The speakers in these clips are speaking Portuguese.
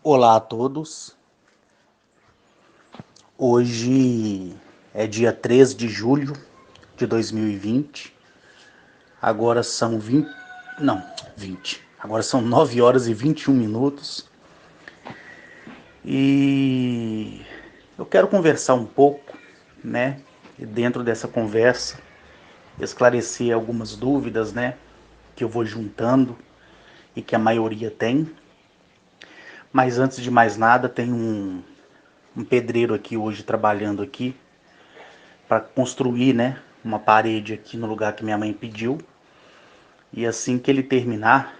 Olá a todos. Hoje é dia 3 de julho de 2020. Agora são 20, não, 20. Agora são 9 horas e 21 minutos. E eu quero conversar um pouco, né? E dentro dessa conversa, esclarecer algumas dúvidas, né? Que eu vou juntando e que a maioria tem. Mas antes de mais nada, tem um pedreiro aqui hoje trabalhando aqui para construir, né, uma parede aqui no lugar que minha mãe pediu. E assim que ele terminar,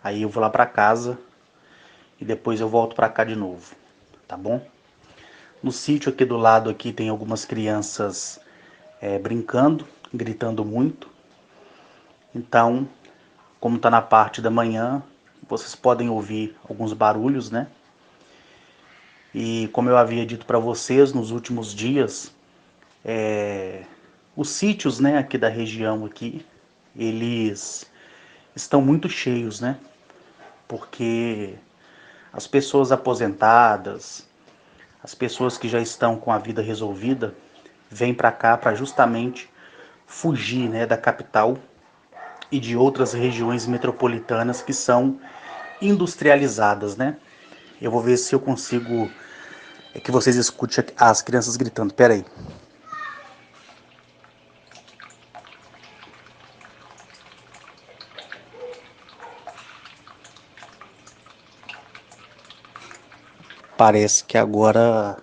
aí eu vou lá para casa e depois eu volto para cá de novo, tá bom? No sítio aqui do lado aqui tem algumas crianças brincando, gritando muito. Então, como está na parte da manhã, vocês podem ouvir alguns barulhos, né? E como eu havia dito para vocês nos últimos dias, os sítios, né, aqui da região aqui, eles estão muito cheios, né? Porque as pessoas aposentadas, as pessoas que já estão com a vida resolvida, vêm para cá para justamente fugir, né, da capital e de outras regiões metropolitanas que são industrializadas, né? Eu vou ver se eu consigo que vocês escutem as crianças gritando. Pera aí. Parece que agora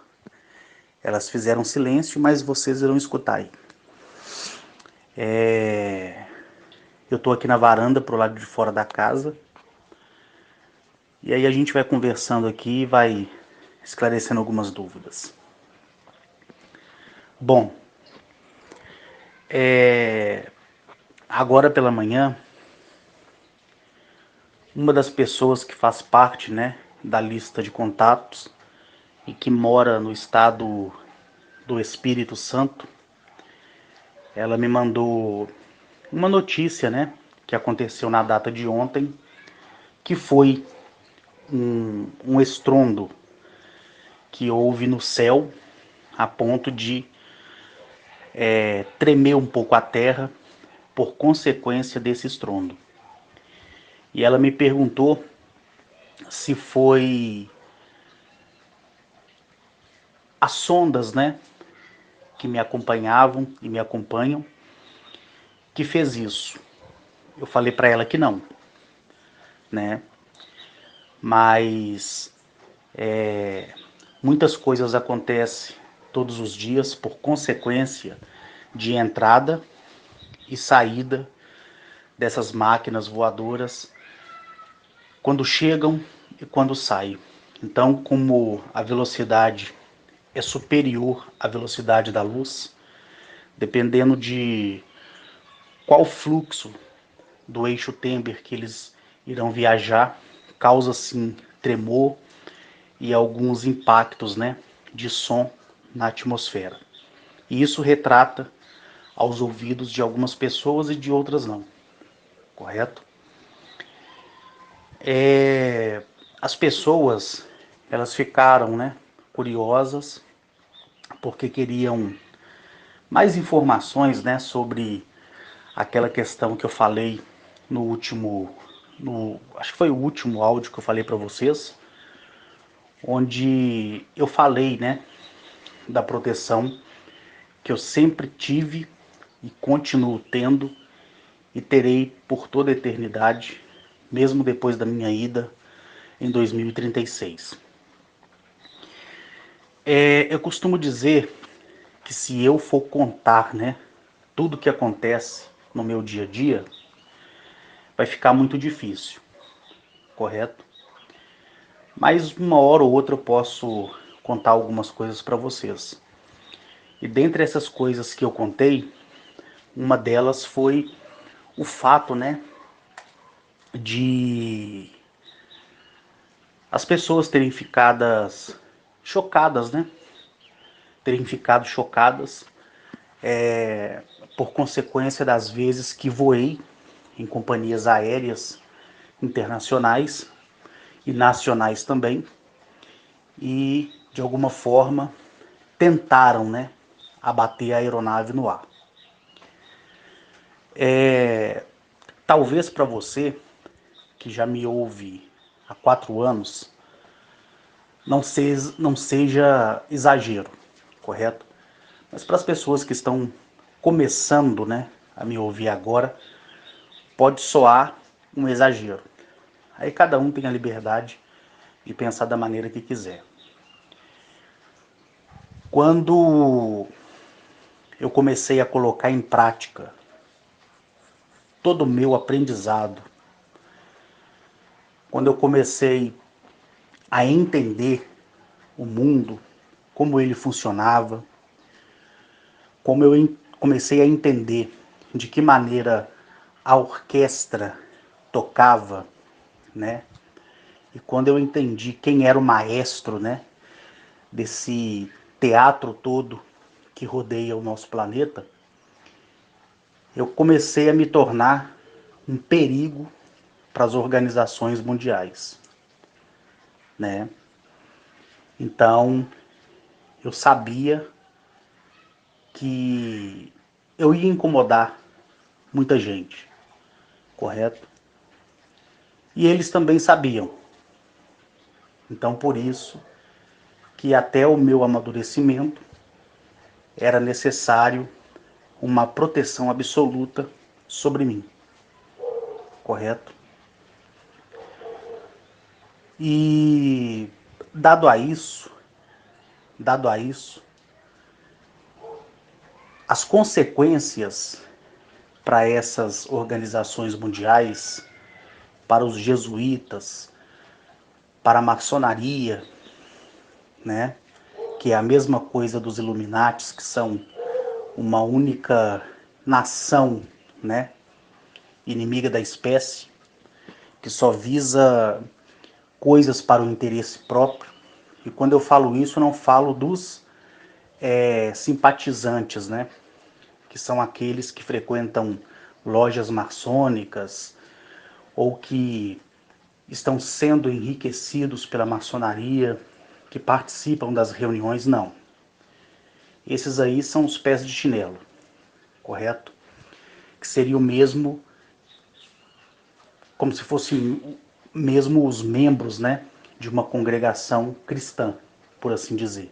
elas fizeram silêncio, mas vocês irão escutar aí. Eu tô aqui na varanda pro lado de fora da casa. E aí a gente vai conversando aqui e vai esclarecendo algumas dúvidas. Bom, agora pela manhã, uma das pessoas que faz parte, né, da lista de contatos e que mora no estado do Espírito Santo, ela me mandou uma notícia, né, que aconteceu na data de ontem, que foi um estrondo que houve no céu a ponto de tremer um pouco a terra por consequência desse estrondo. E ela me perguntou se foi as sondas, né, que me acompanhavam e me acompanham, que fez isso. Eu falei para ela que não, né? Mas muitas coisas acontecem todos os dias por consequência de entrada e saída dessas máquinas voadoras quando chegam e quando saem. Então, como a velocidade é superior à velocidade da luz, dependendo de qual fluxo do eixo Tember que eles irão viajar, causa sim tremor e alguns impactos, né, de som na atmosfera. E isso retrata aos ouvidos de algumas pessoas e de outras não, correto? As pessoas, elas ficaram, né, curiosas porque queriam mais informações, né, sobre aquela questão que eu falei no último, acho que foi o último áudio que eu falei para vocês, onde eu falei, né, da proteção que eu sempre tive e continuo tendo e terei por toda a eternidade, mesmo depois da minha ida em 2036. Eu costumo dizer que se eu for contar, né, tudo que acontece no meu dia a dia, vai ficar muito difícil, correto? Mas uma hora ou outra eu posso contar algumas coisas para vocês. E dentre essas coisas que eu contei, uma delas foi o fato, né, de as pessoas terem ficado chocadas, né? Terem ficado chocadas por consequência das vezes que voei em companhias aéreas internacionais e nacionais também, e de alguma forma tentaram, né, abater a aeronave no ar. Talvez para você que já me ouve há 4 anos não seja exagero, correto? Mas para as pessoas que estão começando, né, a me ouvir agora, pode soar um exagero. Aí cada um tem a liberdade de pensar da maneira que quiser. Quando eu comecei a colocar em prática todo o meu aprendizado, quando eu comecei a entender o mundo, como ele funcionava, como eu comecei a entender de que maneira a orquestra tocava, né? E quando eu entendi quem era o maestro, né, desse teatro todo que rodeia o nosso planeta, eu comecei a me tornar um perigo para as organizações mundiais, né? Então, eu sabia que eu ia incomodar muita gente, correto? E eles também sabiam. Então, por isso que até o meu amadurecimento era necessário uma proteção absoluta sobre mim, correto? E dado a isso, dado a isso, as consequências para essas organizações mundiais, para os jesuítas, para a maçonaria, né? Que é a mesma coisa dos Illuminatis, que são uma única nação, né? Inimiga da espécie, que só visa coisas para o interesse próprio. E quando eu falo isso, eu não falo dos simpatizantes, né? Que são aqueles que frequentam lojas maçônicas ou que estão sendo enriquecidos pela maçonaria, que participam das reuniões, não. Esses aí são os pés de chinelo, correto? Que seria o mesmo, como se fossem mesmo os membros, né, de uma congregação cristã, por assim dizer.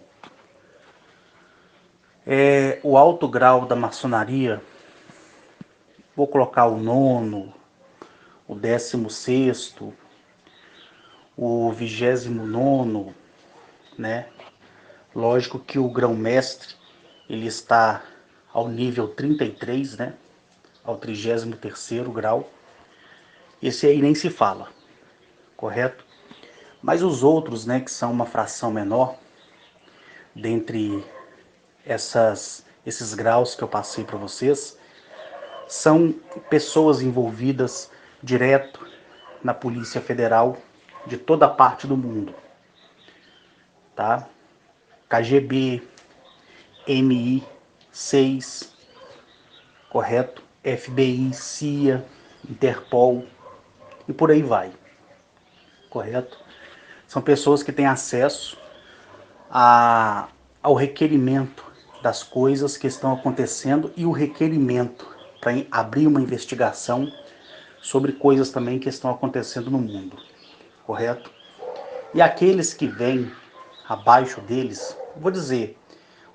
O alto grau da maçonaria, vou colocar o nono, o 16º, o 29º, né? Lógico que o grão-mestre, ele está ao nível 33, né? Ao 33º grau. Esse aí nem se fala, correto? Mas os outros, né, que são uma fração menor, dentre esses graus que eu passei para vocês, são pessoas envolvidas direto na Polícia Federal de toda a parte do mundo, tá? KGB, MI6, correto? FBI, CIA, Interpol e por aí vai, correto? São pessoas que têm acesso ao requerimento das coisas que estão acontecendo e o requerimento para abrir uma investigação sobre coisas também que estão acontecendo no mundo, correto? E aqueles que vêm abaixo deles, vou dizer,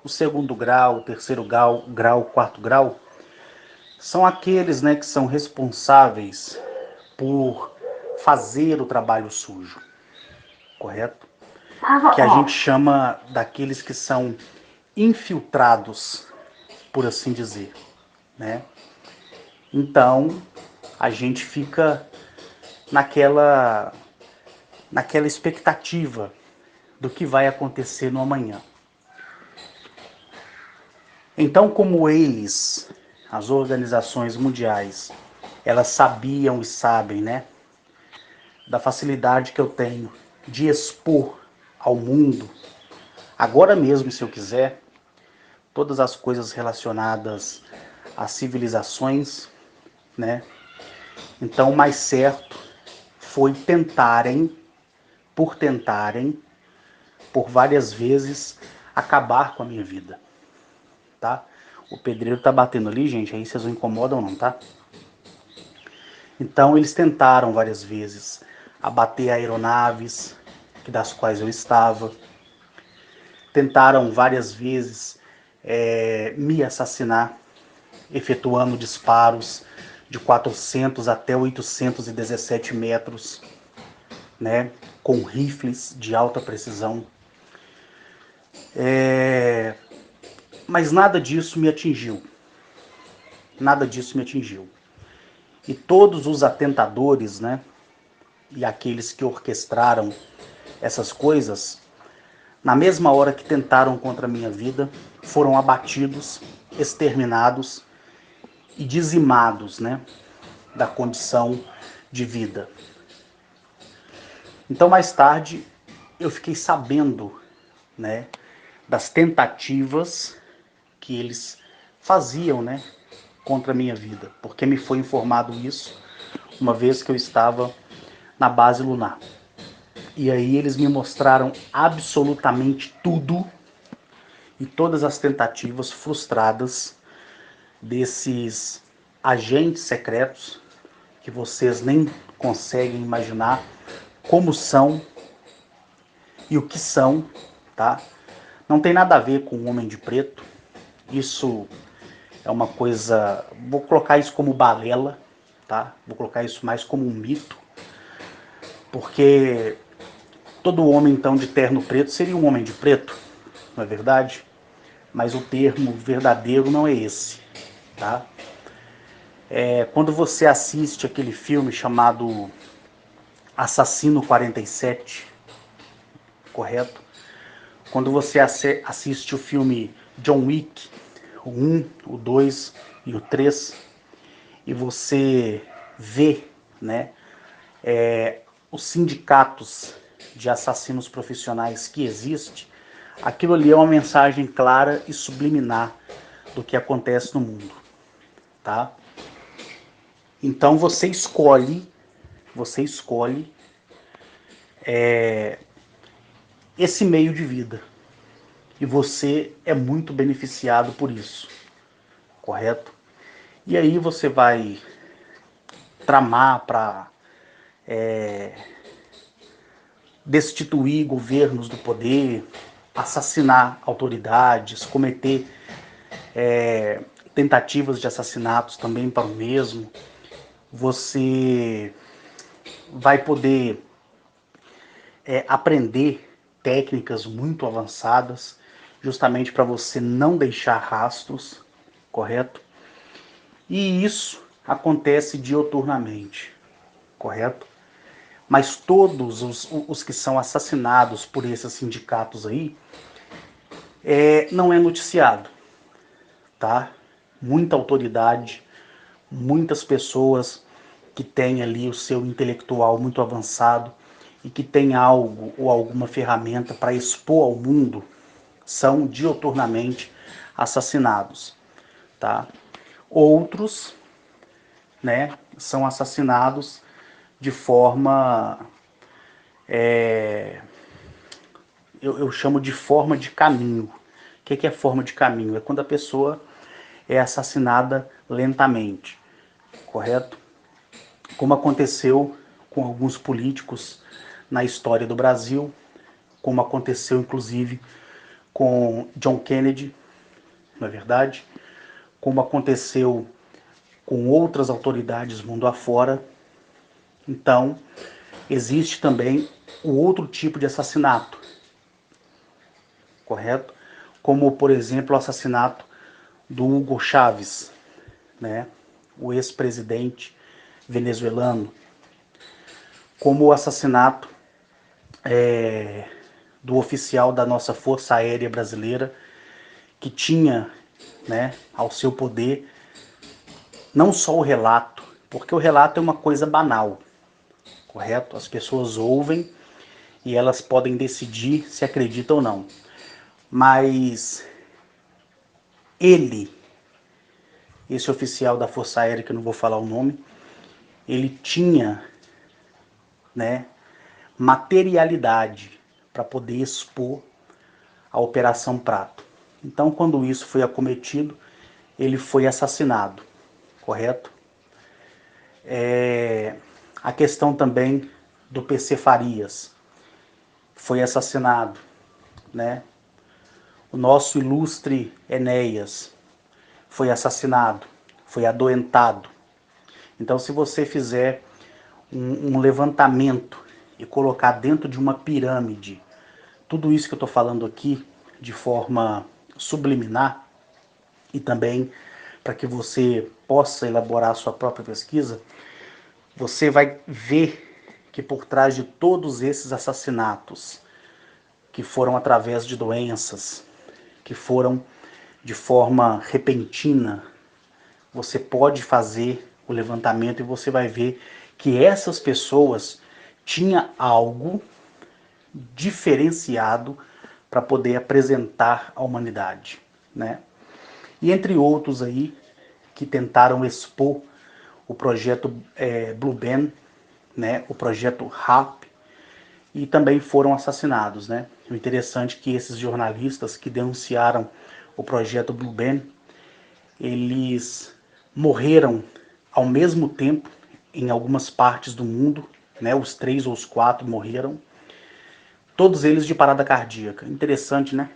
o segundo grau, o terceiro grau, o quarto grau, são aqueles, né, que são responsáveis por fazer o trabalho sujo, correto? Que a gente chama daqueles que são infiltrados, por assim dizer, né? Então, a gente fica naquela expectativa do que vai acontecer no amanhã. Então, como eles, as organizações mundiais, elas sabiam e sabem, né, da facilidade que eu tenho de expor ao mundo, agora mesmo, se eu quiser, todas as coisas relacionadas às civilizações, né? Então, o mais certo foi tentarem por tentarem, por várias vezes, acabar com a minha vida, tá? O pedreiro tá batendo ali, gente, aí vocês não incomodam não, tá? Então eles tentaram várias vezes abater aeronaves das quais eu estava, tentaram várias vezes me assassinar, efetuando disparos de 400 até 817 metros, né, com rifles de alta precisão. Mas nada disso me atingiu. Nada disso me atingiu. E todos os atentadores, né, e aqueles que orquestraram essas coisas, na mesma hora que tentaram contra a minha vida, foram abatidos, exterminados e dizimados, né, da condição de vida. Então, mais tarde, eu fiquei sabendo, né, das tentativas que eles faziam, né, contra a minha vida, porque me foi informado isso uma vez que eu estava na base lunar. E aí eles me mostraram absolutamente tudo e todas as tentativas frustradas desses agentes secretos que vocês nem conseguem imaginar como são e o que são, tá? Não tem nada a ver com o Homem de Preto. Isso é uma coisa, vou colocar isso como balela, tá? Vou colocar isso mais como um mito, porque todo homem então de terno preto seria um homem de preto, não é verdade? Mas o termo verdadeiro não é esse, tá? Quando você assiste aquele filme chamado Assassino 47, correto? Quando você assiste o filme John Wick, o 1, o 2 e o 3, e você vê, né, os sindicatos de assassinos profissionais que existe, aquilo ali é uma mensagem clara e subliminar do que acontece no mundo, tá? Então você escolhe esse meio de vida e você é muito beneficiado por isso, correto? E aí você vai tramar para destituir governos do poder, assassinar autoridades, cometer tentativas de assassinatos também para o mesmo. Você vai poder aprender técnicas muito avançadas, justamente para você não deixar rastros, correto? E isso acontece dioturnamente, correto? Mas todos os que são assassinados por esses sindicatos aí, não é noticiado, tá? Muita autoridade, muitas pessoas que têm ali o seu intelectual muito avançado e que têm algo ou alguma ferramenta para expor ao mundo são dioturnamente assassinados, tá? Outros, né, são assassinados de forma, eu chamo de forma de caminho. O que é forma de caminho? É quando a pessoa é assassinada lentamente, correto? Como aconteceu com alguns políticos na história do Brasil, como aconteceu inclusive com John Kennedy, não é verdade? Como aconteceu com outras autoridades mundo afora. Então, existe também o outro tipo de assassinato, correto? Como, por exemplo, o assassinato do Hugo Chávez, né? O ex-presidente venezuelano, como o assassinato do oficial da nossa Força Aérea Brasileira, que tinha, né, ao seu poder não só o relato, porque o relato é uma coisa banal, correto? As pessoas ouvem e elas podem decidir se acreditam ou não. Mas ele, esse oficial da Força Aérea, que eu não vou falar o nome, ele tinha, né, materialidade para poder expor a Operação Prato. Então, quando isso foi acometido, ele foi assassinado, correto? A questão também do PC Farias, foi assassinado, né? O nosso ilustre Enéas foi assassinado, foi adoentado. Então, se você fizer um levantamento e colocar dentro de uma pirâmide tudo isso que eu estou falando aqui de forma subliminar e também para que você possa elaborar a sua própria pesquisa, você vai ver que por trás de todos esses assassinatos, que foram através de doenças, que foram de forma repentina, você pode fazer o levantamento e você vai ver que essas pessoas tinham algo diferenciado para poder apresentar à humanidade, né? E entre outros aí que tentaram expor o projeto Blue Band, né? O projeto RAP, e também foram assassinados, né? O interessante é que esses jornalistas que denunciaram o projeto Blue Band, eles morreram ao mesmo tempo em algumas partes do mundo, né? Os 3 ou os 4 morreram, todos eles de parada cardíaca. Interessante, né?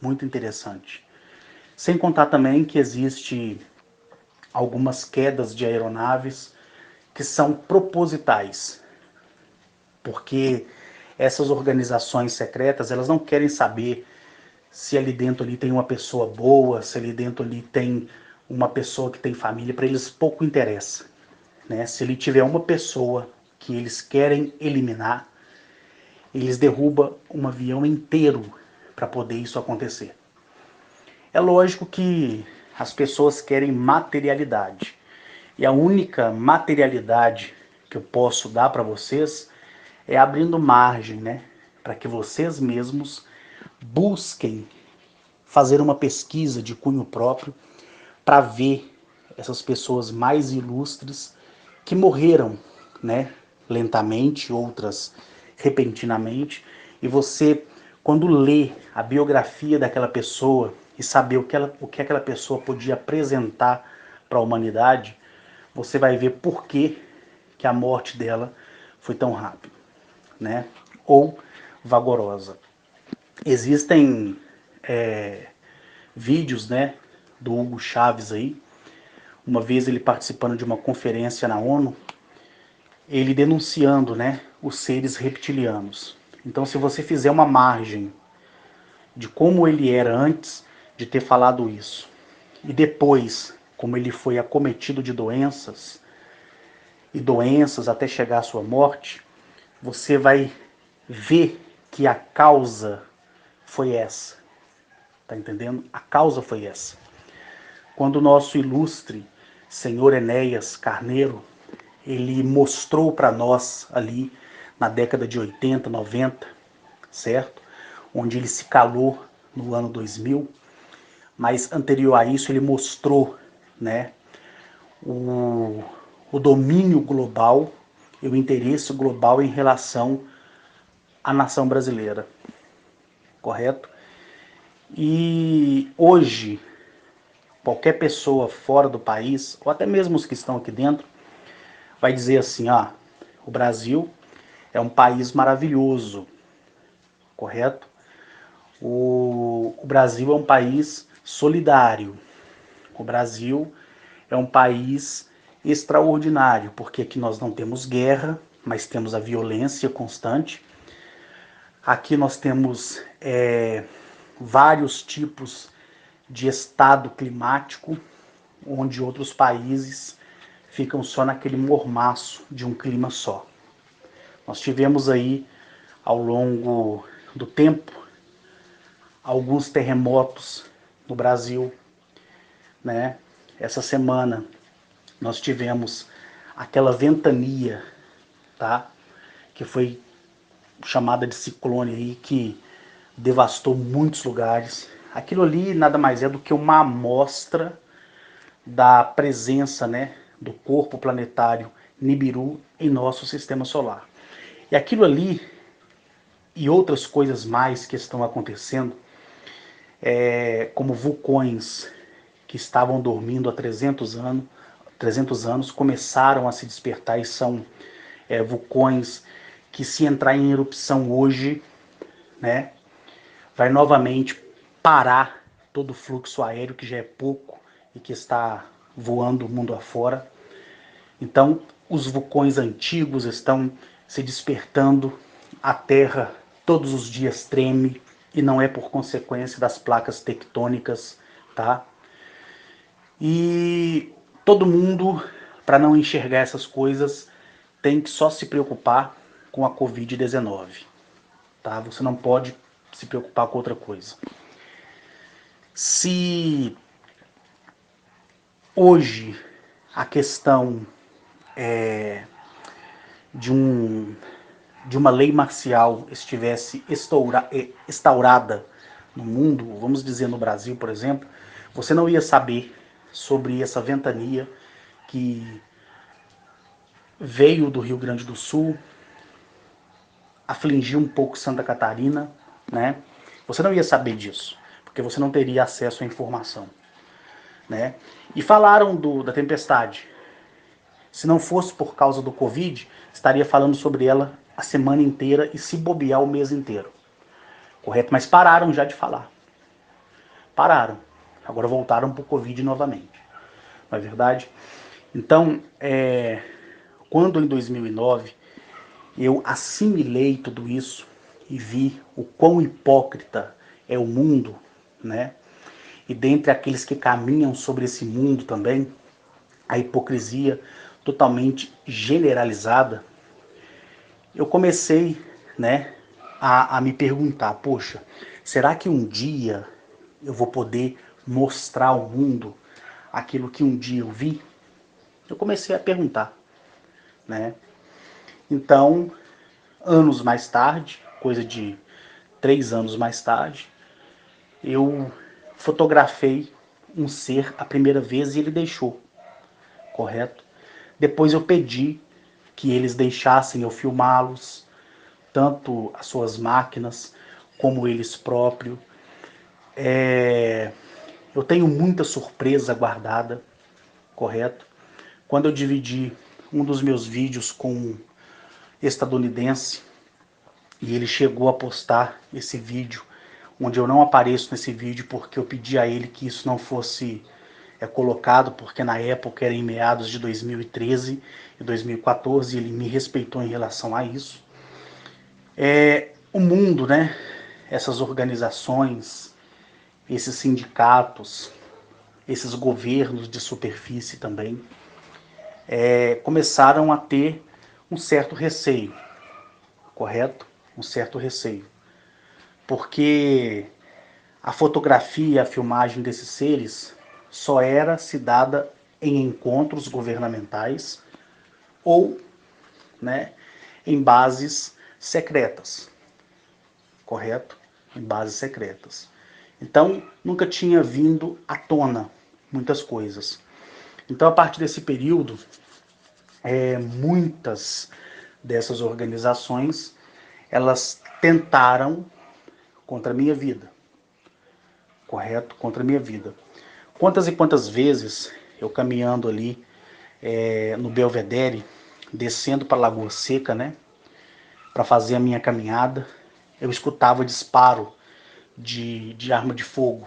Muito interessante. Sem contar também que existe algumas quedas de aeronaves que são propositais, porque essas organizações secretas, elas não querem saber se ali dentro ali tem uma pessoa boa, se ali dentro ali tem uma pessoa que tem família, para eles pouco interessa, né? Se ele tiver uma pessoa que eles querem eliminar, eles derrubam um avião inteiro para poder isso acontecer. É lógico que as pessoas querem materialidade. E a única materialidade que eu posso dar para vocês é abrindo margem, né, para que vocês mesmos busquem fazer uma pesquisa de cunho próprio para ver essas pessoas mais ilustres que morreram, né, lentamente, outras repentinamente, e você, quando lê a biografia daquela pessoa e saber o que aquela pessoa podia apresentar para a humanidade, você vai ver por que a morte dela foi tão rápida, né? Ou vagarosa. Existem vídeos, né, do Hugo Chávez aí, uma vez ele participando de uma conferência na ONU, ele denunciando, né, os seres reptilianos. Então, se você fizer uma margem de como ele era antes de ter falado isso e depois como ele foi acometido de doenças e doenças até chegar à sua morte, você vai ver que a causa foi essa. Tá entendendo? A causa foi essa. Quando o nosso ilustre senhor Enéas Carneiro, ele mostrou para nós ali na década de 80, 90, certo? Onde ele se calou no ano 2000, mas anterior a isso ele mostrou, né, o domínio global e o interesse global em relação à nação brasileira, correto? E hoje, qualquer pessoa fora do país, ou até mesmo os que estão aqui dentro, vai dizer assim, o Brasil é um país maravilhoso, correto? O Brasil é um país solidário. O Brasil é um país extraordinário, porque aqui nós não temos guerra, mas temos a violência constante. Aqui nós temos vários tipos de estado climático, onde outros países ficam só naquele mormaço de um clima só. Nós tivemos aí, ao longo do tempo, alguns terremotos no Brasil, né? Essa semana nós tivemos aquela ventania, tá? Que foi chamada de ciclone aí, que devastou muitos lugares. Aquilo ali nada mais é do que uma amostra da presença, né, do corpo planetário Nibiru em nosso sistema solar. E aquilo ali e outras coisas mais que estão acontecendo, como vulcões que estavam dormindo há 300 anos começaram a se despertar e são vulcões que, se entrar em erupção hoje, né, vai novamente parar todo o fluxo aéreo, que já é pouco e que está voando o mundo afora. Então, os vulcões antigos estão se despertando, a Terra todos os dias treme, e não é por consequência das placas tectônicas, tá? E todo mundo, para não enxergar essas coisas, tem que só se preocupar com a Covid-19, tá? Você não pode se preocupar com outra coisa. Se hoje a questão de uma lei marcial estivesse instaurada no mundo, vamos dizer no Brasil, por exemplo, você não ia saber sobre essa ventania que veio do Rio Grande do Sul, afligiu um pouco Santa Catarina, né? Você não ia saber disso, porque você não teria acesso à informação, né? E falaram da tempestade. Se não fosse por causa do Covid, estaria falando sobre ela a semana inteira e, se bobear, o mês inteiro. Correto? Mas pararam já de falar. Pararam. Agora voltaram para o Covid novamente. Não é verdade? Então, quando em 2009 eu assimilei tudo isso e vi o quão hipócrita é o mundo, né? E dentre aqueles que caminham sobre esse mundo também, a hipocrisia totalmente generalizada, eu comecei, né, a me perguntar, poxa, será que um dia eu vou poder mostrar ao mundo aquilo que um dia eu vi? Eu comecei a perguntar, né? Então, anos mais tarde, coisa de 3 anos mais tarde, eu fotografei um ser a primeira vez e ele deixou, correto? Depois eu pedi que eles deixassem eu filmá-los, tanto as suas máquinas como eles próprios. Eu tenho muita surpresa guardada, correto? Quando eu dividi um dos meus vídeos com um estadunidense, e ele chegou a postar esse vídeo, onde eu não apareço nesse vídeo porque eu pedi a ele que isso não fosse colocado, porque na época era em meados de 2013 e 2014, e ele me respeitou em relação a isso. O mundo, né? Essas organizações, esses sindicatos, esses governos de superfície também, começaram a ter um certo receio, correto? Um certo receio. Porque a fotografia, a filmagem desses seres só era se dada em encontros governamentais ou, né, em bases secretas, correto? Em bases secretas. Então, nunca tinha vindo à tona muitas coisas. Então, a partir desse período, muitas dessas organizações, elas tentaram contra a minha vida, correto? Contra a minha vida. Quantas e quantas vezes eu caminhando ali no Belvedere, descendo para a Lagoa Seca, né, para fazer a minha caminhada, eu escutava disparo de arma de fogo,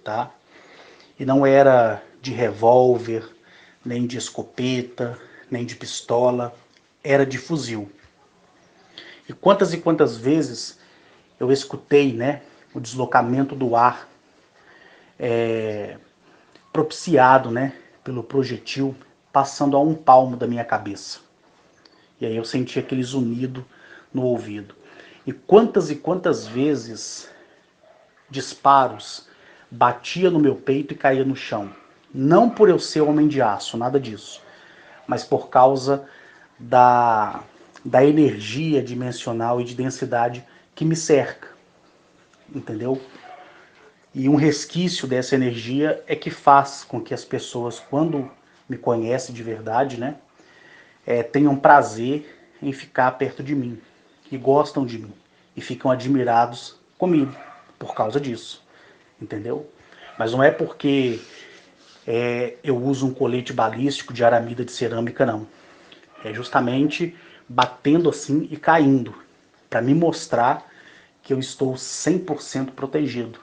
tá? E não era de revólver, nem de escopeta, nem de pistola, era de fuzil. E quantas vezes eu escutei, né, o deslocamento do ar propiciado, né, pelo projetil, passando a um palmo da minha cabeça. E aí eu senti aquele zunido no ouvido. E quantas vezes disparos batia no meu peito e caía no chão. Não por eu ser homem de aço, nada disso, mas por causa da energia dimensional e de densidade que me cerca, entendeu? E um resquício dessa energia é que faz com que as pessoas, quando me conhecem de verdade, né, tenham prazer em ficar perto de mim, e gostam de mim, e ficam admirados comigo por causa disso, entendeu? Mas não é porque eu uso um colete balístico de aramida de cerâmica, não. É justamente batendo assim e caindo, para me mostrar que eu estou 100% protegido.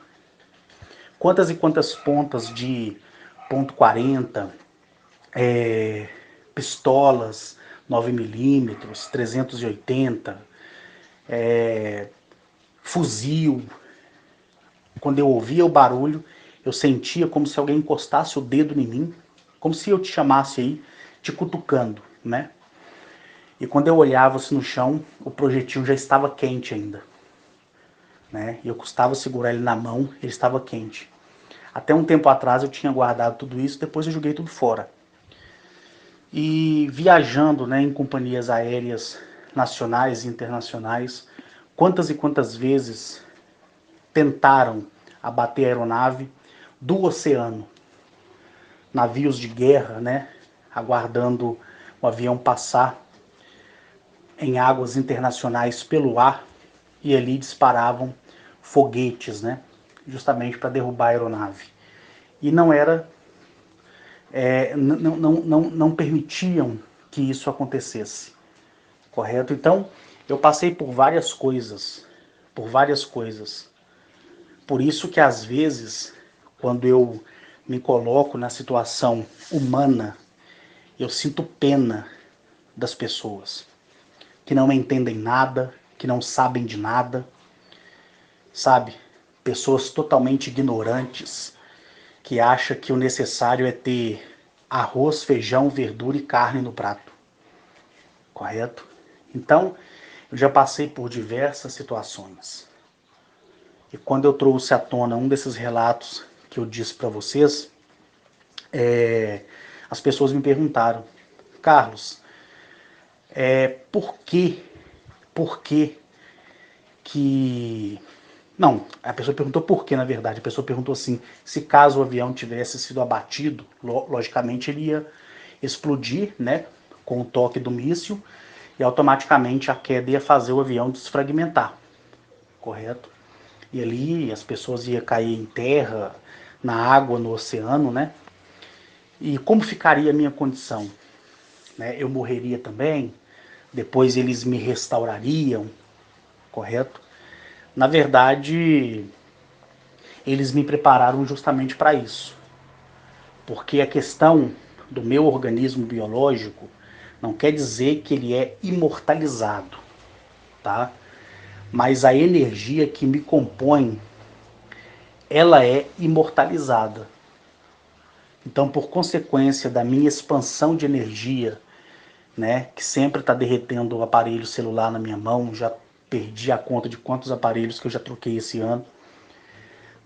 Quantas e quantas pontas de .40, pistolas 9mm, 380, fuzil. Quando eu ouvia o barulho, eu sentia como se alguém encostasse o dedo em mim, como se eu te chamasse aí, te cutucando, né? E quando eu olhava assim no chão, o projetil já estava quente ainda, né? E eu custava segurar ele na mão, ele estava quente. Até um tempo atrás eu tinha guardado tudo isso, depois eu joguei tudo fora. E viajando, né, em companhias aéreas nacionais e internacionais, quantas e quantas vezes tentaram abater a aeronave do oceano, navios de guerra, né, aguardando o avião passar em águas internacionais pelo ar, e ali disparavam foguetes, né, justamente para derrubar a aeronave. E não era, não permitiam que isso acontecesse, correto? Então, eu passei por várias coisas, por várias coisas. Por isso que às vezes, quando eu me coloco na situação humana, eu sinto pena das pessoas que não entendem nada, que não sabem de nada, sabe? Pessoas totalmente ignorantes, que acham que o necessário é ter arroz, feijão, verdura e carne no prato, correto? Então, eu já passei por diversas situações. E quando eu trouxe à tona um desses relatos que eu disse para vocês, as pessoas me perguntaram: Carlos, por que, por que que... Não, a pessoa perguntou por que, na verdade. A pessoa perguntou assim, se caso o avião tivesse sido abatido, logicamente ele ia explodir, né, com o toque do míssil, e automaticamente a queda ia fazer o avião desfragmentar, correto? E ali as pessoas iam cair em terra, na água, no oceano, né? E como ficaria a minha condição? Né? Eu morreria também? Depois eles me restaurariam, correto? Na verdade, eles me prepararam justamente para isso. Porque a questão do meu organismo biológico não quer dizer que ele é imortalizado, tá? Mas a energia que me compõe, ela é imortalizada. Então, por consequência da minha expansão de energia, né, que sempre está derretendo o aparelho celular na minha mão, já perdi a conta de quantos aparelhos que eu já troquei esse ano.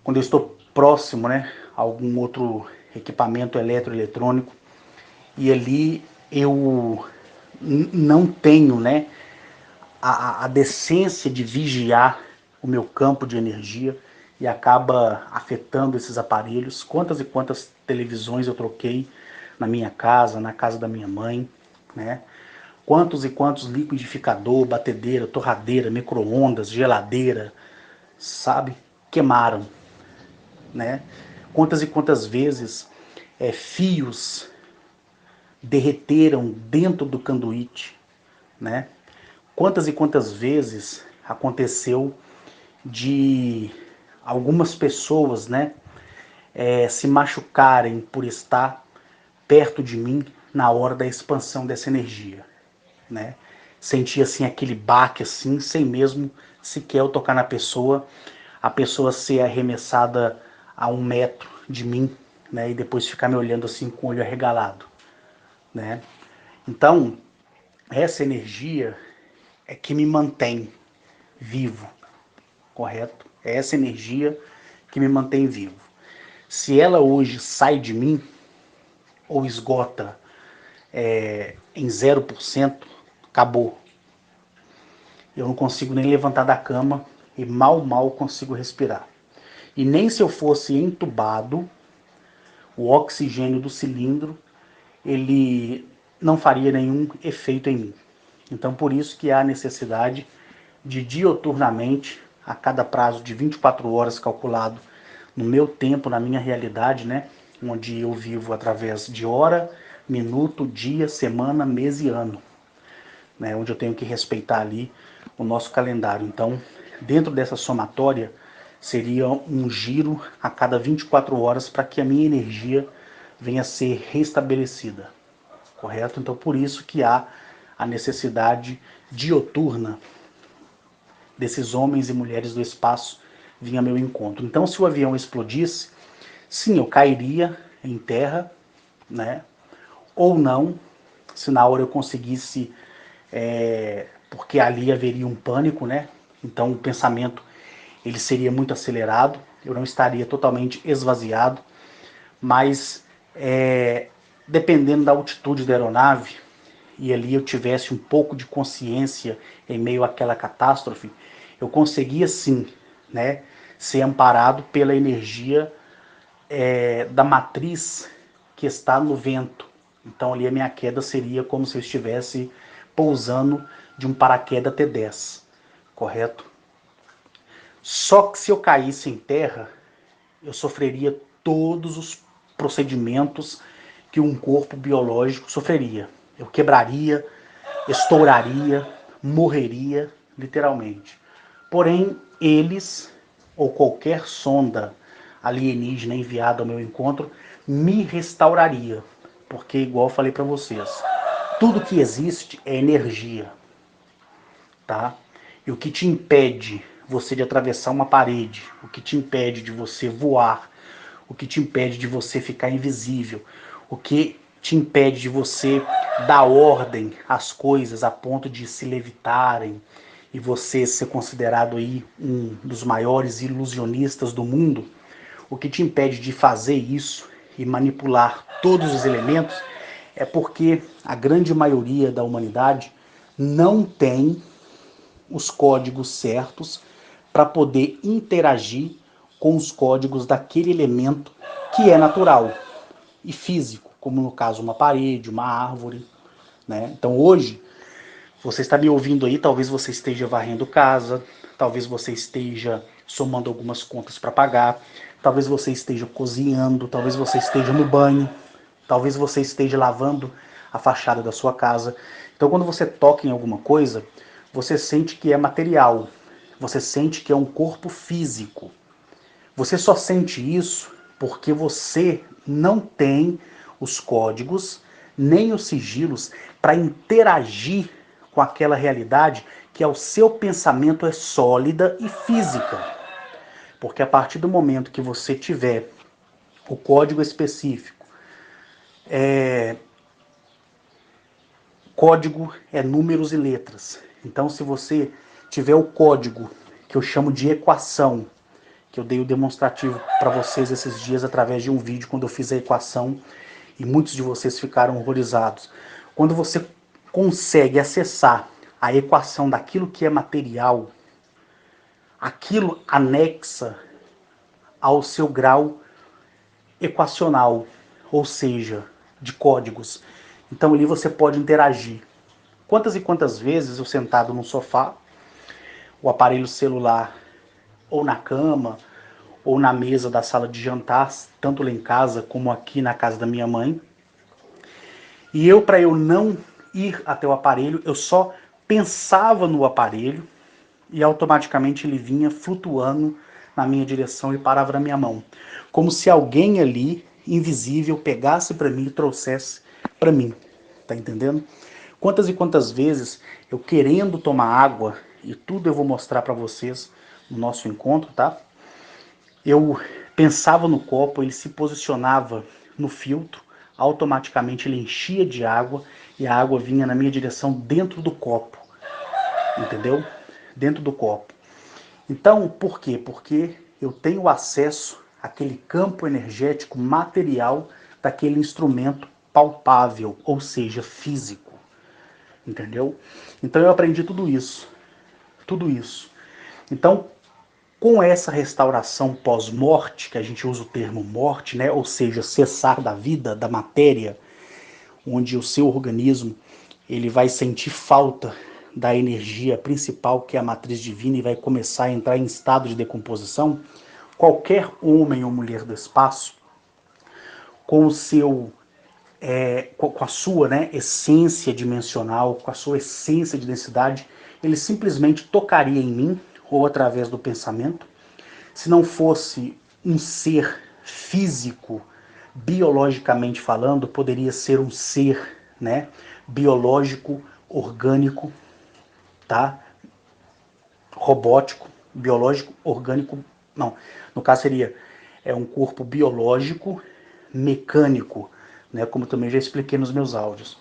Quando eu estou próximo, né, a algum outro equipamento eletroeletrônico, e ali eu não tenho, né, a decência de vigiar o meu campo de energia e acaba afetando esses aparelhos. Quantas e quantas televisões eu troquei na minha casa, na casa da minha mãe, né? Quantos e quantos liquidificador, batedeira, torradeira, micro-ondas, geladeira, sabe? Queimaram, né? Quantas e quantas vezes fios derreteram dentro do conduíte, né? Quantas e quantas vezes aconteceu de algumas pessoas, né, se machucarem por estar perto de mim na hora da expansão dessa energia, né? Sentir assim aquele baque assim, sem mesmo sequer eu tocar na pessoa, a pessoa ser arremessada a 1 metro de mim, né, e depois ficar me olhando assim com o olho arregalado, né? Então, essa energia é que me mantém vivo, correto? É essa energia que me mantém vivo. Se ela hoje sai de mim, ou esgota em 0%, acabou. Eu não consigo nem levantar da cama e mal consigo respirar. E nem se eu fosse entubado, o oxigênio do cilindro, ele não faria nenhum efeito em mim. Então, por isso que há necessidade de dioturnamente, a cada prazo de 24 horas calculado no meu tempo, na minha realidade, né? Onde eu vivo através de hora, minuto, dia, semana, mês e ano, né? Onde eu tenho que respeitar ali o nosso calendário. Então, dentro dessa somatória, seria um giro a cada 24 horas para que a minha energia venha a ser restabelecida, correto? Então, por isso que há a necessidade dioturna desses homens e mulheres do espaço vir a meu encontro. Então, se o avião explodisse, sim, eu cairia em terra, né? Ou não, se na hora eu conseguisse, porque ali haveria um pânico, né? Então, o pensamento ele seria muito acelerado, eu não estaria totalmente esvaziado, mas dependendo da altitude da aeronave, e ali eu tivesse um pouco de consciência em meio àquela catástrofe, eu conseguia sim, né, ser amparado pela energia da matriz que está no vento. Então ali a minha queda seria como se eu estivesse pousando de um paraquedas T10, correto? Só que se eu caísse em terra, eu sofreria todos os procedimentos que um corpo biológico sofreria. Eu quebraria, estouraria, morreria, literalmente. Porém, eles, ou qualquer sonda alienígena enviada ao meu encontro, me restauraria. Porque, igual eu falei para vocês, tudo que existe é energia, tá? E o que te impede você de atravessar uma parede, o que te impede de você voar, o que te impede de você ficar invisível, o que te impede de você dar ordem às coisas a ponto de se levitarem e você ser considerado aí um dos maiores ilusionistas do mundo, o que te impede de fazer isso e manipular todos os elementos é porque a grande maioria da humanidade não tem os códigos certos para poder interagir com os códigos daquele elemento que é natural e físico, como no caso uma parede, uma árvore, né? Então hoje você está me ouvindo aí, talvez você esteja varrendo casa, talvez você esteja somando algumas contas para pagar, talvez você esteja cozinhando, talvez você esteja no banho, talvez você esteja lavando a fachada da sua casa. Então quando você toca em alguma coisa, você sente que é material, você sente que é um corpo físico. Você só sente isso porque você não tem os códigos nem os sigilos para interagir com aquela realidade que ao seu pensamento é sólida e física. Porque a partir do momento que você tiver o código específico, código é números e letras. Então, se você tiver o código que eu chamo de equação, que eu dei o demonstrativo para vocês esses dias através de um vídeo quando eu fiz a equação e muitos de vocês ficaram horrorizados. Quando você consegue acessar a equação daquilo que é material, aquilo anexa ao seu grau equacional, ou seja, de códigos. Então ali você pode interagir. Quantas e quantas vezes eu sentado no sofá, o aparelho celular ou na cama, ou na mesa da sala de jantar, tanto lá em casa como aqui na casa da minha mãe. E eu, para eu não ir até o aparelho, eu só pensava no aparelho e automaticamente ele vinha flutuando na minha direção e parava na minha mão. Como se alguém ali, invisível, pegasse para mim e trouxesse para mim. Tá entendendo? Quantas e quantas vezes eu querendo tomar água, e tudo eu vou mostrar para vocês no nosso encontro, tá? Eu pensava no copo, ele se posicionava no filtro, automaticamente ele enchia de água e a água vinha na minha direção dentro do copo, entendeu? Dentro do copo. Então, por quê? Porque eu tenho acesso àquele campo energético material daquele instrumento palpável, ou seja, físico, entendeu? Então eu aprendi tudo isso, tudo isso. Então, com essa restauração pós-morte, que a gente usa o termo morte, né? Ou seja, cessar da vida, da matéria, onde o seu organismo ele vai sentir falta da energia principal, que é a matriz divina, e vai começar a entrar em estado de decomposição, qualquer homem ou mulher do espaço, com o seu com a sua, né, essência dimensional, com a sua essência de densidade, ele simplesmente tocaria em mim, ou através do pensamento. Se não fosse um ser físico, biologicamente falando, poderia ser um ser, né, biológico, orgânico, tá? Robótico, biológico, orgânico, não. No caso seria um corpo biológico, mecânico, né, como também já expliquei nos meus áudios.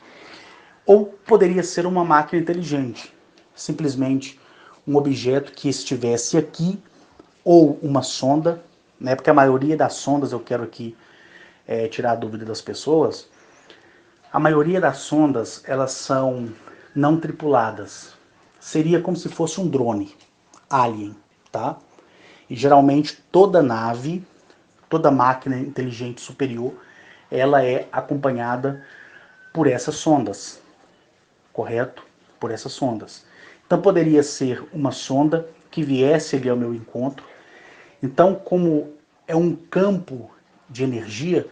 Ou poderia ser uma máquina inteligente, simplesmente um objeto que estivesse aqui, ou uma sonda, né, porque a maioria das sondas, eu quero aqui tirar a dúvida das pessoas, a maioria das sondas, elas são não tripuladas. Seria como se fosse um drone, alien, tá? E geralmente toda nave, toda máquina inteligente superior, ela é acompanhada por essas sondas, correto? Por essas sondas. Então poderia ser uma sonda que viesse ali ao meu encontro. Então, como é um campo de energia,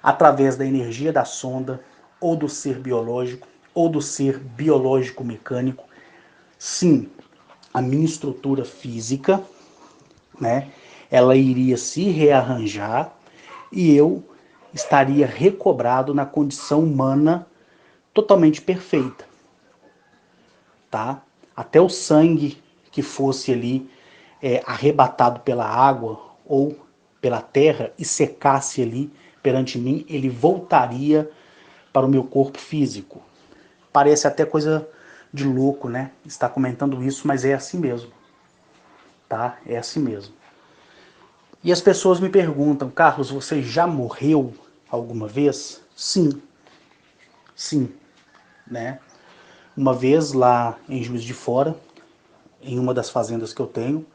através da energia da sonda, ou do ser biológico, ou do ser biológico mecânico, sim, a minha estrutura física, né, ela iria se rearranjar e eu estaria recobrado na condição humana totalmente perfeita, tá? Até o sangue que fosse ali arrebatado pela água ou pela terra e secasse ali perante mim, ele voltaria para o meu corpo físico. Parece até coisa de louco, né? Estar comentando isso, mas é assim mesmo, tá? É assim mesmo. E as pessoas me perguntam, Carlos, você já morreu alguma vez? Sim, sim, né? Uma vez lá em Juiz de Fora, em uma das fazendas que eu tenho,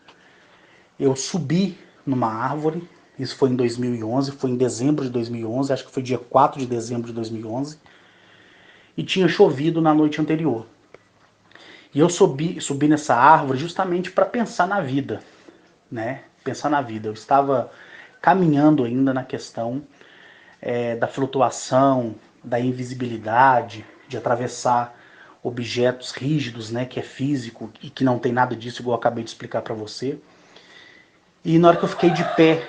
eu subi numa árvore, isso foi em 2011, foi em dezembro de 2011, acho que foi dia 4 de dezembro de 2011, e tinha chovido na noite anterior. E eu subi nessa árvore justamente para pensar na vida, né? Pensar na vida. Eu estava caminhando ainda na questão da flutuação, da invisibilidade, de atravessar objetos rígidos, né, que é físico e que não tem nada disso, igual eu acabei de explicar para você. E na hora que eu fiquei de pé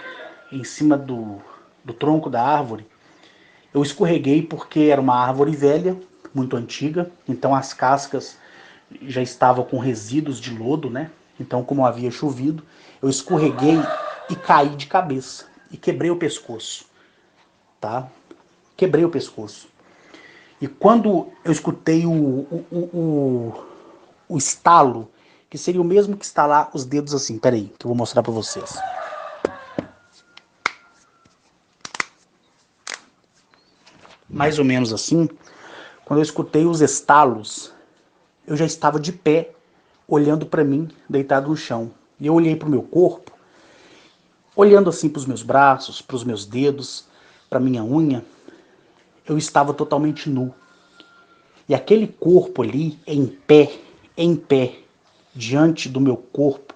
em cima do tronco da árvore, eu escorreguei porque era uma árvore velha, muito antiga, então as cascas já estavam com resíduos de lodo, né? Então, como havia chovido, eu escorreguei e caí de cabeça e quebrei o pescoço, tá? Quebrei o pescoço. E quando eu escutei o estalo, que seria o mesmo que estalar os dedos assim, peraí, que eu vou mostrar para vocês. Mais ou menos assim, quando eu escutei os estalos, eu já estava de pé, olhando para mim, deitado no chão. E eu olhei para o meu corpo, olhando assim para os meus braços, para os meus dedos, para minha unha, eu estava totalmente nu. E aquele corpo ali, em pé, diante do meu corpo,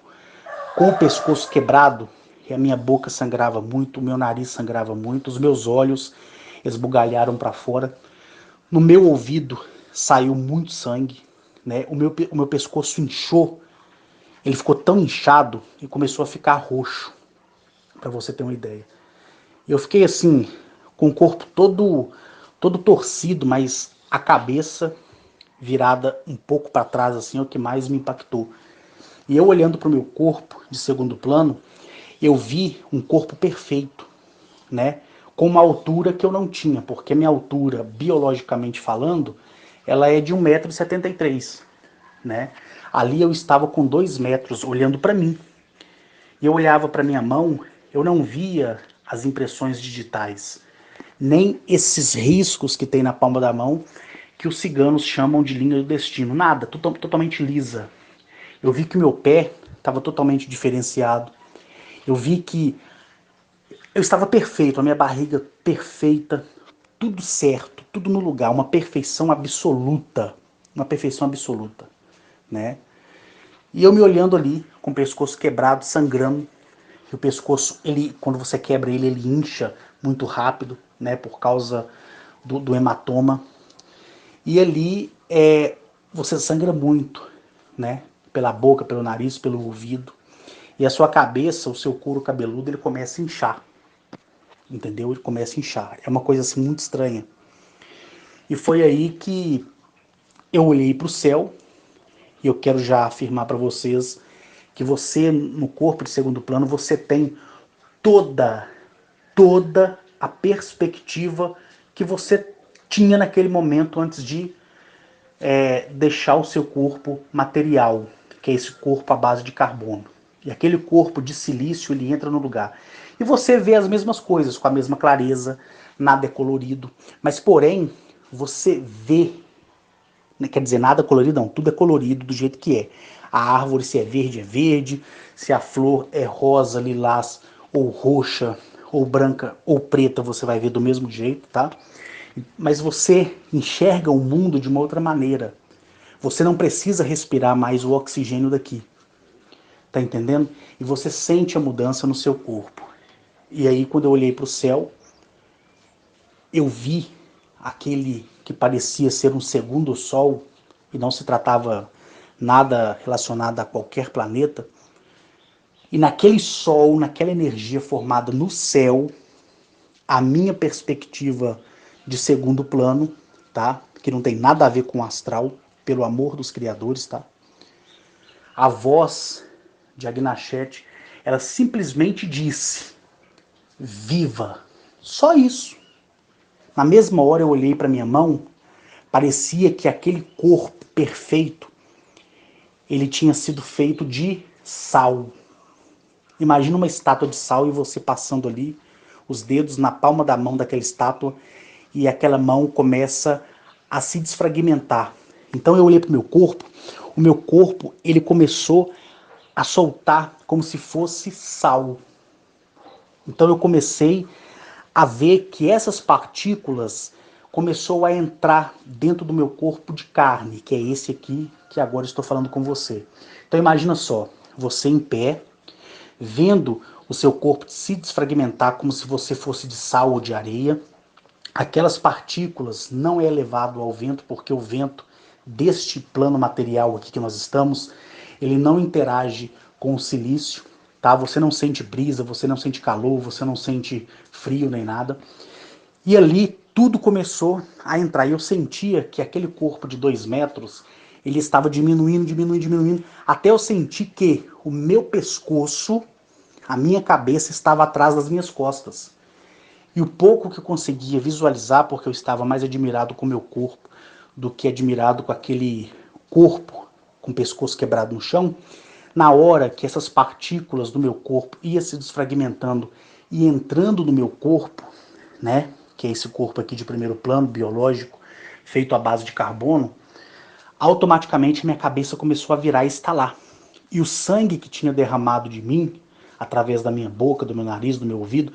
com o pescoço quebrado, e a minha boca sangrava muito, o meu nariz sangrava muito, os meus olhos esbugalharam para fora. No meu ouvido saiu muito sangue, né? O meu pescoço inchou, ele ficou tão inchado e começou a ficar roxo, para você ter uma ideia. Eu fiquei assim, com o corpo todo torcido, mas a cabeça virada um pouco para trás, assim, é o que mais me impactou. E eu olhando para o meu corpo de segundo plano, eu vi um corpo perfeito, né? Com uma altura que eu não tinha, porque minha altura, biologicamente falando, ela é de 1,73 m, né? Ali eu estava com 2 metros olhando para mim. E eu olhava para minha mão, eu não via as impressões digitais, nem esses riscos que tem na palma da mão, que os ciganos chamam de linha do destino. Nada, totalmente lisa. Eu vi que o meu pé estava totalmente diferenciado. Eu vi que eu estava perfeito, a minha barriga perfeita, tudo certo, tudo no lugar, uma perfeição absoluta, uma perfeição absoluta, né? E eu me olhando ali, com o pescoço quebrado, sangrando, e o pescoço, ele, quando você quebra ele, ele incha muito rápido, né, por causa do hematoma. E ali você sangra muito, né, pela boca, pelo nariz, pelo ouvido. E a sua cabeça, o seu couro cabeludo, ele começa a inchar, entendeu? Ele começa a inchar. É uma coisa assim muito estranha. E foi aí que eu olhei para o céu, e eu quero já afirmar para vocês que você, no corpo de segundo plano, você tem toda, toda a perspectiva que você tinha naquele momento antes de deixar o seu corpo material, que é esse corpo à base de carbono. E aquele corpo de silício, ele entra no lugar. E você vê as mesmas coisas, com a mesma clareza, nada é colorido. Mas, porém, você vê, né, quer dizer, nada colorido não, tudo é colorido do jeito que é. A árvore, se é verde, se a flor é rosa, lilás, ou roxa, ou branca, ou preta, você vai ver do mesmo jeito, tá? Mas você enxerga o mundo de uma outra maneira. Você não precisa respirar mais o oxigênio daqui. Tá entendendo? E você sente a mudança no seu corpo. E aí, quando eu olhei para o céu, eu vi aquele que parecia ser um segundo sol, e não se tratava nada relacionado a qualquer planeta. E naquele sol, naquela energia formada no céu, a minha perspectiva de segundo plano, tá? Que não tem nada a ver com o astral, pelo amor dos criadores, tá? A voz de Agnachete, ela simplesmente disse: viva. Só isso. Na mesma hora eu olhei para minha mão, parecia que aquele corpo perfeito, ele tinha sido feito de sal. Imagina uma estátua de sal e você passando ali os dedos na palma da mão daquela estátua e aquela mão começa a se desfragmentar. Então eu olhei para o meu corpo ele começou a soltar como se fosse sal. Então eu comecei a ver que essas partículas começou a entrar dentro do meu corpo de carne, que é esse aqui que agora estou falando com você. Então imagina só, você em pé, vendo o seu corpo se desfragmentar como se você fosse de sal ou de areia. Aquelas partículas não é levado ao vento, porque o vento deste plano material aqui que nós estamos, ele não interage com o silício, tá? Você não sente brisa, você não sente calor, você não sente frio nem nada. E ali tudo começou a entrar. E eu sentia que aquele corpo de 2 metros, ele estava diminuindo, até eu sentir que o meu pescoço, a minha cabeça estava atrás das minhas costas. E o pouco que eu conseguia visualizar, porque eu estava mais admirado com o meu corpo do que admirado com aquele corpo com o pescoço quebrado no chão, na hora que essas partículas do meu corpo iam se desfragmentando e entrando no meu corpo, né, que é esse corpo aqui de primeiro plano, biológico, feito à base de carbono, automaticamente minha cabeça começou a virar e estalar. E o sangue que tinha derramado de mim, através da minha boca, do meu nariz, do meu ouvido,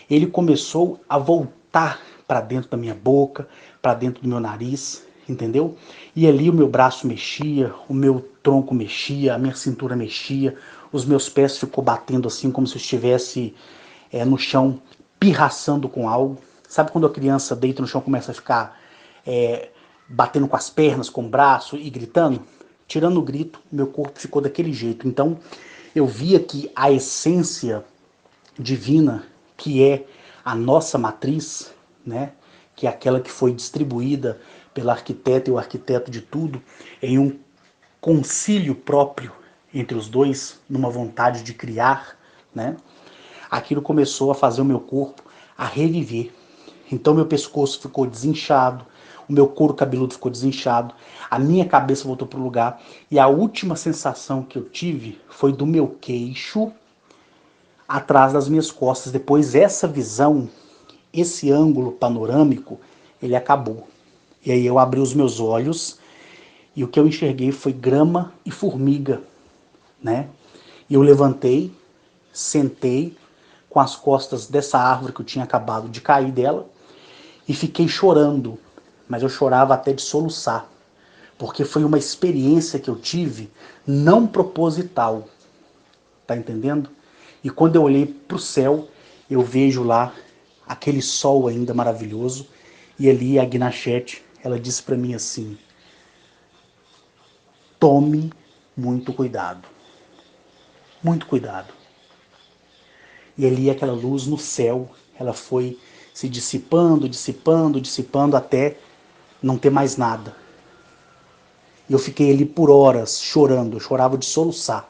ele começou a voltar para dentro da minha boca, para dentro do meu nariz, entendeu? E ali o meu braço mexia, o meu tronco mexia, a minha cintura mexia, os meus pés ficou batendo assim como se eu estivesse no chão pirraçando com algo. Sabe quando a criança deita no chão e começa a ficar batendo com as pernas, com o braço e gritando? Tirando o grito, meu corpo ficou daquele jeito. Então eu via que a essência divina, que é a nossa matriz, né, que é aquela que foi distribuída pela arquiteta e o arquiteto de tudo, em um concílio próprio entre os dois, numa vontade de criar, né, aquilo começou a fazer o meu corpo a reviver. Então meu pescoço ficou desinchado, o meu couro cabeludo ficou desinchado, a minha cabeça voltou para o lugar e a última sensação que eu tive foi do meu queixo atrás das minhas costas. Depois essa visão, esse ângulo panorâmico, ele acabou. E aí eu abri os meus olhos e o que eu enxerguei foi grama e formiga, né? E eu levantei, sentei com as costas dessa árvore que eu tinha acabado de cair dela e fiquei chorando, mas eu chorava até de soluçar, porque foi uma experiência que eu tive não proposital, tá entendendo? E quando eu olhei para o céu, eu vejo lá aquele sol ainda maravilhoso, e ali a Guinachete, ela disse para mim assim: tome muito cuidado, muito cuidado. E ali aquela luz no céu, ela foi se dissipando, dissipando, dissipando até não ter mais nada. E eu fiquei ali por horas chorando, eu chorava de soluçar,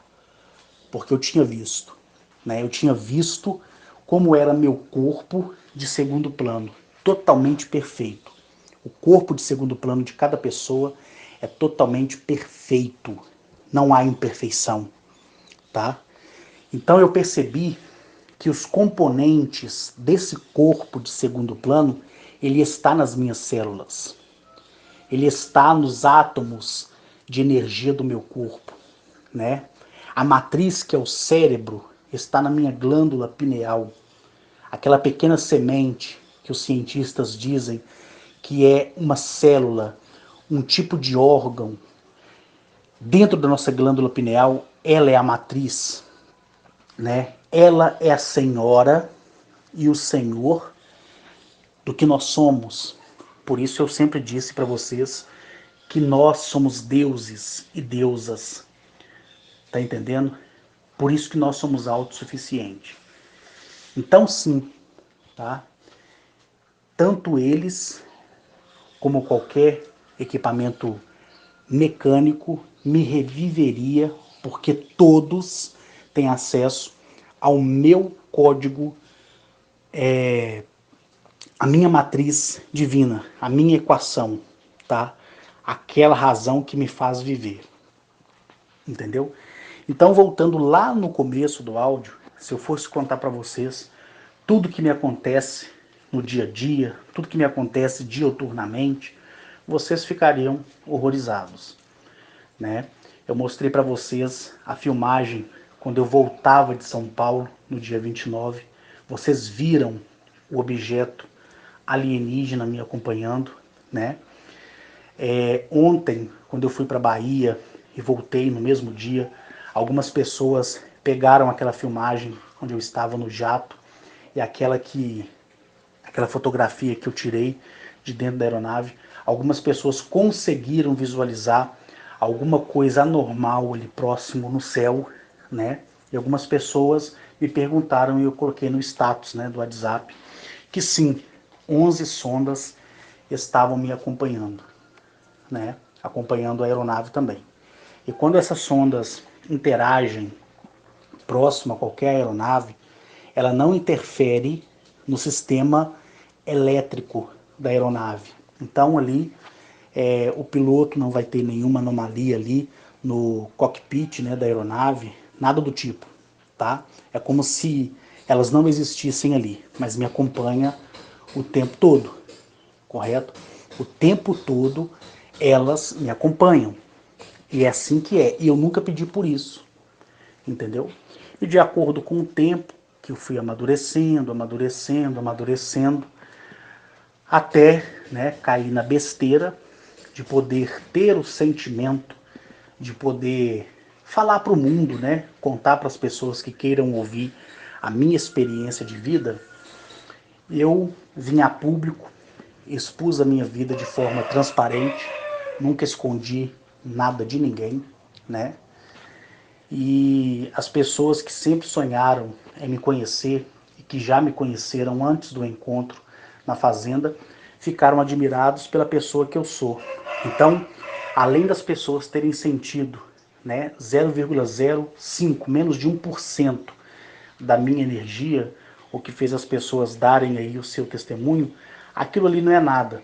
porque eu tinha visto, né? Eu tinha visto como era meu corpo de segundo plano, totalmente perfeito. O corpo de segundo plano de cada pessoa é totalmente perfeito, não há imperfeição, tá? Então eu percebi que os componentes desse corpo de segundo plano, ele está nas minhas células. Ele está nos átomos de energia do meu corpo, né? A matriz, que é o cérebro, está na minha glândula pineal. Aquela pequena semente que os cientistas dizem que é uma célula, um tipo de órgão dentro da nossa glândula pineal, ela é a matriz, né? Ela é a senhora e o senhor do que nós somos. Por isso eu sempre disse para vocês que nós somos deuses e deusas. Tá entendendo? Por isso que nós somos autossuficientes. Então sim, tá? Tanto eles como qualquer equipamento mecânico me reviveria, porque todos têm acesso ao meu código, a minha matriz divina, a minha equação, tá? Aquela razão que me faz viver. Entendeu? Então, voltando lá no começo do áudio, se eu fosse contar para vocês tudo que me acontece no dia a dia, tudo que me acontece diuturnamente, vocês ficariam horrorizados, né? Eu mostrei para vocês a filmagem quando eu voltava de São Paulo no dia 29. Vocês viram o objeto alienígena me acompanhando, né? Ontem, quando eu fui para Bahia e voltei no mesmo dia, algumas pessoas pegaram aquela filmagem onde eu estava no jato e aquela fotografia que eu tirei de dentro da aeronave, algumas pessoas conseguiram visualizar alguma coisa anormal ali próximo no céu, né? E algumas pessoas me perguntaram e eu coloquei no status, né, do WhatsApp, que sim, 11 sondas estavam me acompanhando, né? Acompanhando a aeronave também. E quando essas sondas interagem próximo a qualquer aeronave, ela não interfere no sistema elétrico da aeronave. Então ali o piloto não vai ter nenhuma anomalia ali no cockpit, né, da aeronave, nada do tipo, tá? É como se elas não existissem ali, mas me acompanha o tempo todo, correto? O tempo todo elas me acompanham. E é assim que é. E eu nunca pedi por isso, entendeu? E de acordo com o tempo que eu fui amadurecendo, amadurecendo, amadurecendo, até, né, cair na besteira de poder ter o sentimento, de poder falar para o mundo, né, contar para as pessoas que queiram ouvir a minha experiência de vida. Eu vim a público, expus a minha vida de forma transparente, nunca escondi nada de ninguém, né? E as pessoas que sempre sonharam em me conhecer e que já me conheceram antes do encontro na fazenda, ficaram admirados pela pessoa que eu sou. Então, além das pessoas terem sentido, né, 0,05, menos de 1% da minha energia, o que fez as pessoas darem aí o seu testemunho, aquilo ali não é nada.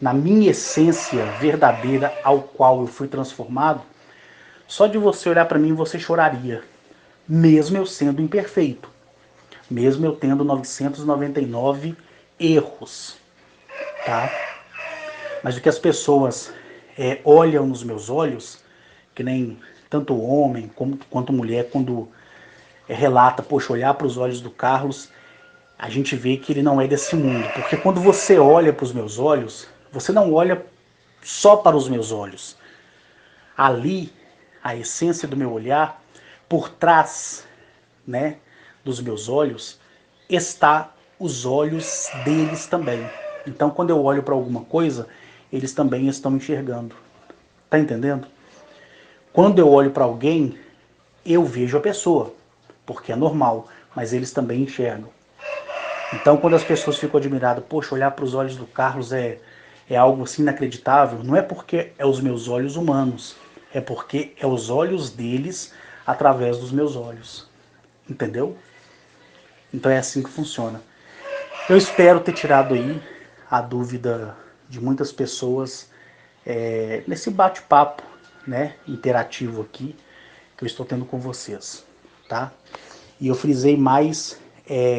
Na minha essência verdadeira ao qual eu fui transformado, só de você olhar para mim você choraria, mesmo eu sendo imperfeito, mesmo eu tendo 999 erros, tá? Mas o que as pessoas olham nos meus olhos, que nem tanto homem quanto mulher, quando relata, poxa, olhar para os olhos do Carlos, a gente vê que ele não é desse mundo. Porque quando você olha para os meus olhos, você não olha só para os meus olhos. Ali, a essência do meu olhar, por trás, né, dos meus olhos, está os olhos deles também. Então, quando eu olho para alguma coisa, eles também estão enxergando. Tá entendendo? Quando eu olho para alguém, eu vejo a pessoa, porque é normal, mas eles também enxergam. Então, quando as pessoas ficam admiradas, poxa, olhar para os olhos do Carlos é algo assim inacreditável, não é porque é os meus olhos humanos, é porque é os olhos deles através dos meus olhos. Entendeu? Então é assim que funciona. Eu espero ter tirado aí a dúvida de muitas pessoas nesse bate-papo, né, interativo aqui que eu estou tendo com vocês, tá? E eu frisei mais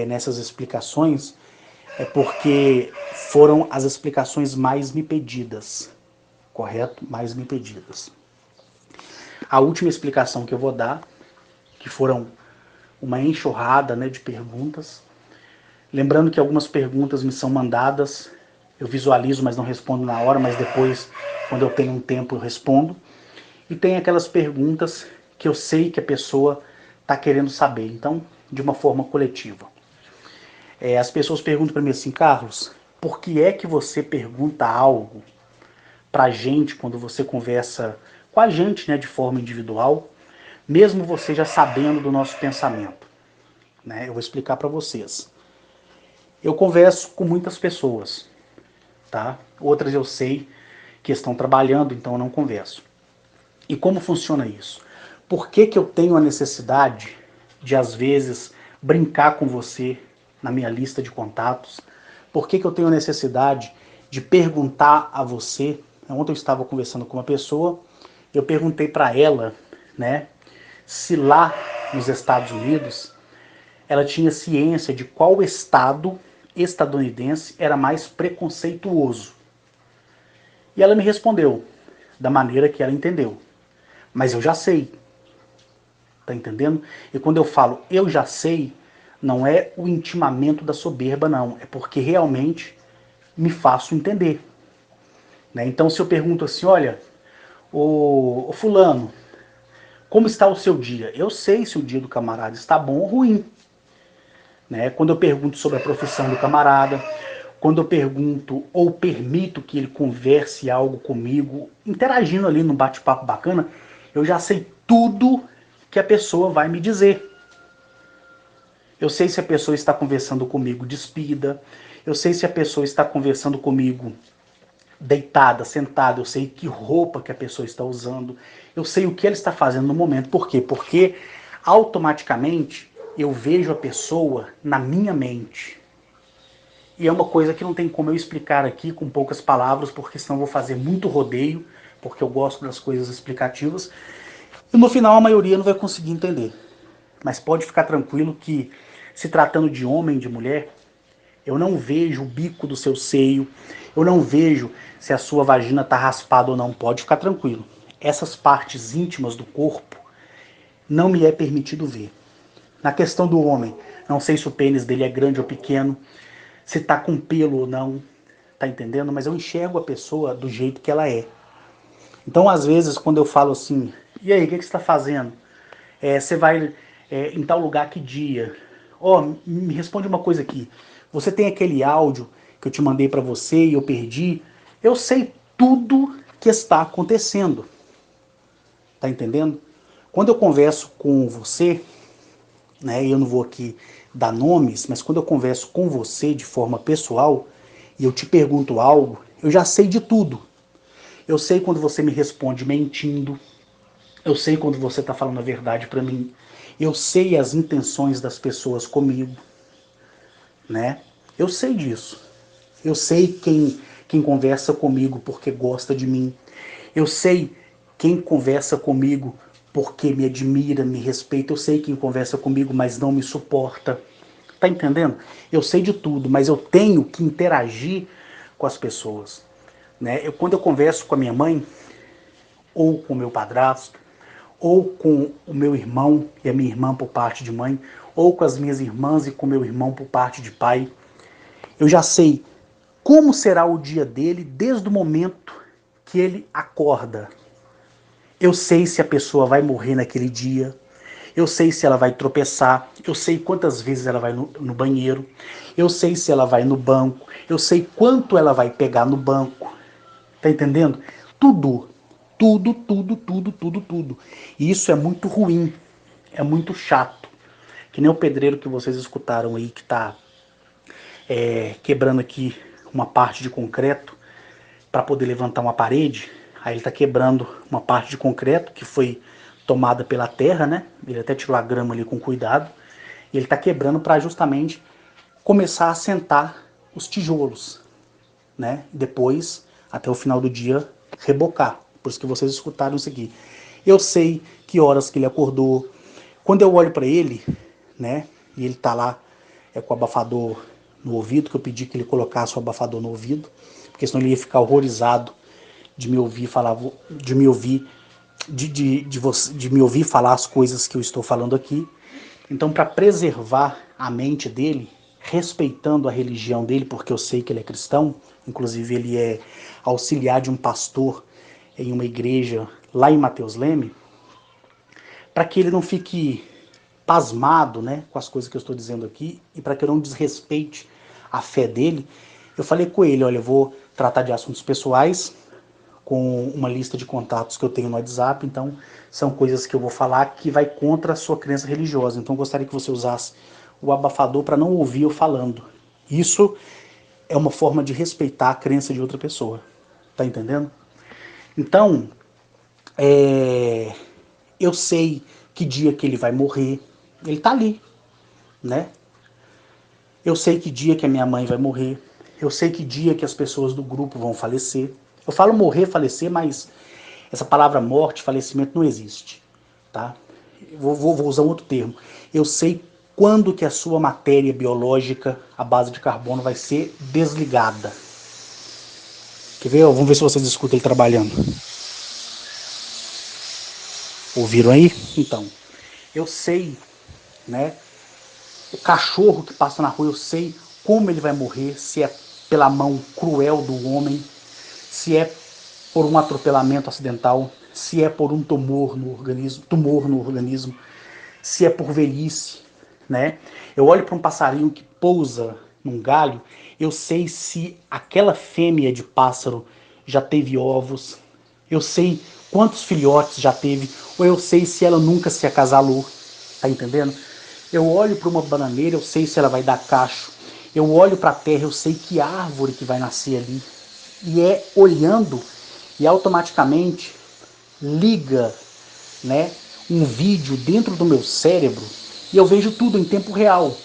nessas explicações porque foram as explicações mais me pedidas, correto? Mais me pedidas. A última explicação que eu vou dar, que foram uma enxurrada, né, de perguntas. Lembrando que algumas perguntas me são mandadas, eu visualizo, mas não respondo na hora, mas depois, quando eu tenho um tempo, eu respondo. E tem aquelas perguntas que eu sei que a pessoa está querendo saber, então, de uma forma coletiva. As pessoas perguntam para mim assim, Carlos, por que é que você pergunta algo para a gente quando você conversa com a gente, né, de forma individual, mesmo você já sabendo do nosso pensamento? Né? Eu vou explicar para vocês. Eu converso com muitas pessoas, tá? Outras eu sei que estão trabalhando, então eu não converso. E como funciona isso? Por que que eu tenho a necessidade de, às vezes, brincar com você na minha lista de contatos? Por que que eu tenho a necessidade de perguntar a você? Ontem eu estava conversando com uma pessoa, eu perguntei para ela, né, se lá nos Estados Unidos ela tinha ciência de qual estado estadunidense era mais preconceituoso. E ela me respondeu da maneira que ela entendeu. Mas eu já sei. Tá entendendo? E quando eu falo eu já sei, não é o intimamento da soberba, não. É porque realmente me faço entender. Né? Então, se eu pergunto assim, olha, o fulano, como está o seu dia? Eu sei se o dia do camarada está bom ou ruim. Né? Quando eu pergunto sobre a profissão do camarada, quando eu pergunto ou permito que ele converse algo comigo, interagindo ali num bate-papo bacana, eu já sei tudo que a pessoa vai me dizer. Eu sei se a pessoa está conversando comigo despida, eu sei se a pessoa está conversando comigo deitada, sentada, eu sei que roupa que a pessoa está usando, eu sei o que ela está fazendo no momento. Por quê? Porque automaticamente eu vejo a pessoa na minha mente. E é uma coisa que não tem como eu explicar aqui com poucas palavras, porque senão eu vou fazer muito rodeio, porque eu gosto das coisas explicativas. E no final a maioria não vai conseguir entender. Mas pode ficar tranquilo que, se tratando de homem e de mulher, eu não vejo o bico do seu seio, eu não vejo se a sua vagina está raspada ou não. Pode ficar tranquilo. Essas partes íntimas do corpo não me é permitido ver. Na questão do homem, não sei se o pênis dele é grande ou pequeno, se tá com pelo ou não, tá entendendo? Mas eu enxergo a pessoa do jeito que ela é. Então, às vezes, quando eu falo assim, e aí, o que você está fazendo? Você vai em tal lugar que dia? Me responde uma coisa aqui. Você tem aquele áudio que eu te mandei para você e eu perdi? Eu sei tudo que está acontecendo. Tá entendendo? Quando eu converso com você, né, e eu não vou aqui dar nomes, mas quando eu converso com você de forma pessoal e eu te pergunto algo, eu já sei de tudo. Eu sei quando você me responde mentindo, eu sei quando você está falando a verdade para mim, eu sei as intenções das pessoas comigo, né? Eu sei disso. Eu sei quem conversa comigo porque gosta de mim. Eu sei quem conversa comigo porque me admira, me respeita. Eu sei quem conversa comigo, mas não me suporta. Tá entendendo? Eu sei de tudo, mas eu tenho que interagir com as pessoas. Né? Quando eu converso com a minha mãe, ou com o meu padrasto, ou com o meu irmão e a minha irmã por parte de mãe, ou com as minhas irmãs e com o meu irmão por parte de pai, eu já sei como será o dia dele desde o momento que ele acorda. Eu sei se a pessoa vai morrer naquele dia. Eu sei se ela vai tropeçar. Eu sei quantas vezes ela vai no banheiro. Eu sei se ela vai no banco. Eu sei quanto ela vai pegar no banco. Tá entendendo? Tudo. Tudo, tudo, tudo, tudo, tudo. E isso é muito ruim. É muito chato. Que nem o pedreiro que vocês escutaram aí, que tá quebrando aqui uma parte de concreto para poder levantar uma parede. Aí ele está quebrando uma parte de concreto que foi tomada pela terra, né? Ele até tirou a grama ali com cuidado. E ele está quebrando para justamente começar a assentar os tijolos, né? Depois, até o final do dia, rebocar. Por isso que vocês escutaram isso aqui. Eu sei que horas que ele acordou. Quando eu olho para ele, né? E ele tá lá com o abafador no ouvido, que eu pedi que ele colocasse o abafador no ouvido, porque senão ele ia ficar horrorizado de me ouvir falar, de me ouvir, de me ouvir falar as coisas que eu estou falando aqui. Então, para preservar a mente dele, respeitando a religião dele, porque eu sei que ele é cristão, inclusive ele é auxiliar de um pastor em uma igreja lá em Mateus Leme, para que ele não fique pasmado, né, com as coisas que eu estou dizendo aqui e para que eu não desrespeite a fé dele, eu falei com ele, olha, eu vou tratar de assuntos pessoais com uma lista de contatos que eu tenho no WhatsApp, então são coisas que eu vou falar que vai contra a sua crença religiosa. Então eu gostaria que você usasse o abafador para não ouvir eu falando. Isso é uma forma de respeitar a crença de outra pessoa. Tá entendendo? Então, eu sei que dia que ele vai morrer. Ele tá ali, né? Eu sei que dia que a minha mãe vai morrer. Eu sei que dia que as pessoas do grupo vão falecer. Eu falo morrer, falecer, mas essa palavra morte, falecimento não existe, tá? Vou usar um outro termo. Eu sei quando que a sua matéria biológica, a base de carbono, vai ser desligada. Quer ver? Vamos ver se vocês escutam ele trabalhando. Ouviram aí? Então, eu sei, né? O cachorro que passa na rua, eu sei como ele vai morrer, se é pela mão cruel do homem, se é por um atropelamento acidental, se é por um tumor no organismo, se é por velhice, né? Eu olho para um passarinho que pousa num galho, eu sei se aquela fêmea de pássaro já teve ovos, eu sei quantos filhotes já teve, ou eu sei se ela nunca se acasalou, tá entendendo? Eu olho para uma bananeira, eu sei se ela vai dar cacho. Eu olho para a terra, eu sei que árvore que vai nascer ali. E é olhando e automaticamente liga, né, um vídeo dentro do meu cérebro e eu vejo tudo em tempo real.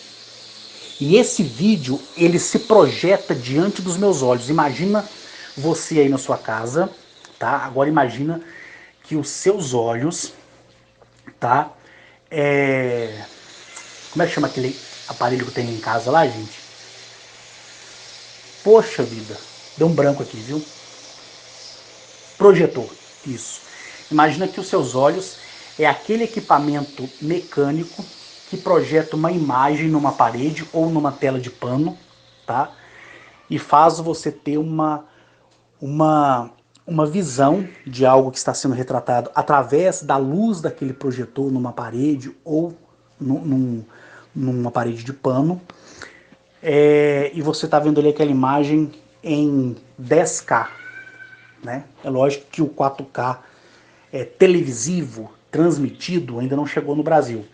E esse vídeo, ele se projeta diante dos meus olhos. Imagina você aí na sua casa, tá? Agora imagina que os seus olhos, tá? Como é que chama aquele aparelho que tem em casa lá, gente? Poxa vida, deu um branco aqui, viu? Projetor, isso. Imagina que os seus olhos é aquele equipamento mecânico que projeta uma imagem numa parede ou numa tela de pano, tá? E faz você ter uma, uma visão de algo que está sendo retratado através da luz daquele projetor numa parede ou numa parede de pano. E você está vendo ali aquela imagem em 10K, né? É lógico que o 4K televisivo transmitido ainda não chegou no Brasil.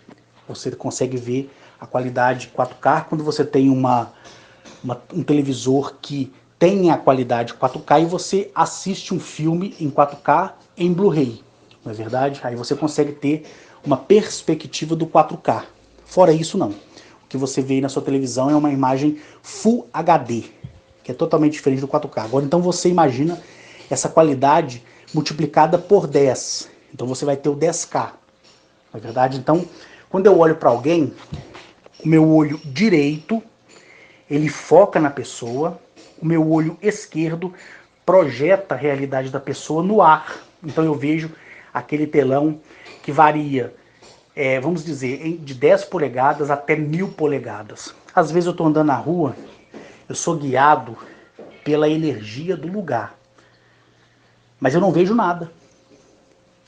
Você consegue ver a qualidade 4K quando você tem um televisor que tem a qualidade 4K e você assiste um filme em 4K em Blu-ray, não é verdade? Aí você consegue ter uma perspectiva do 4K. Fora isso, não. O que você vê aí na sua televisão é uma imagem Full HD, que é totalmente diferente do 4K. Agora, então, você imagina essa qualidade multiplicada por 10. Então, você vai ter o 10K, não é verdade? Então, quando eu olho para alguém, o meu olho direito ele foca na pessoa, o meu olho esquerdo projeta a realidade da pessoa no ar. Então eu vejo aquele telão que varia, vamos dizer, de 10 polegadas até 1000 polegadas. Às vezes eu estou andando na rua, eu sou guiado pela energia do lugar, mas eu não vejo nada.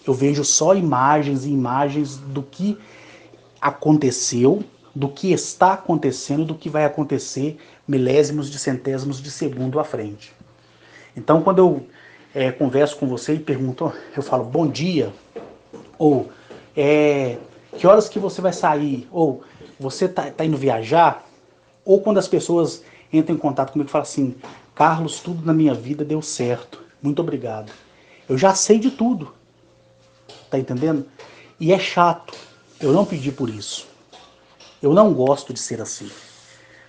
Eu vejo só imagens e imagens do que aconteceu, do que está acontecendo, do que vai acontecer milésimos de centésimos de segundo à frente. Então, quando eu converso com você e pergunto, eu falo bom dia, ou que horas que você vai sair, ou você tá indo viajar, ou quando as pessoas entram em contato comigo e falam assim, Carlos, tudo na minha vida deu certo, muito obrigado. Eu já sei de tudo, tá entendendo? E é chato, eu não pedi por isso. Eu não gosto de ser assim.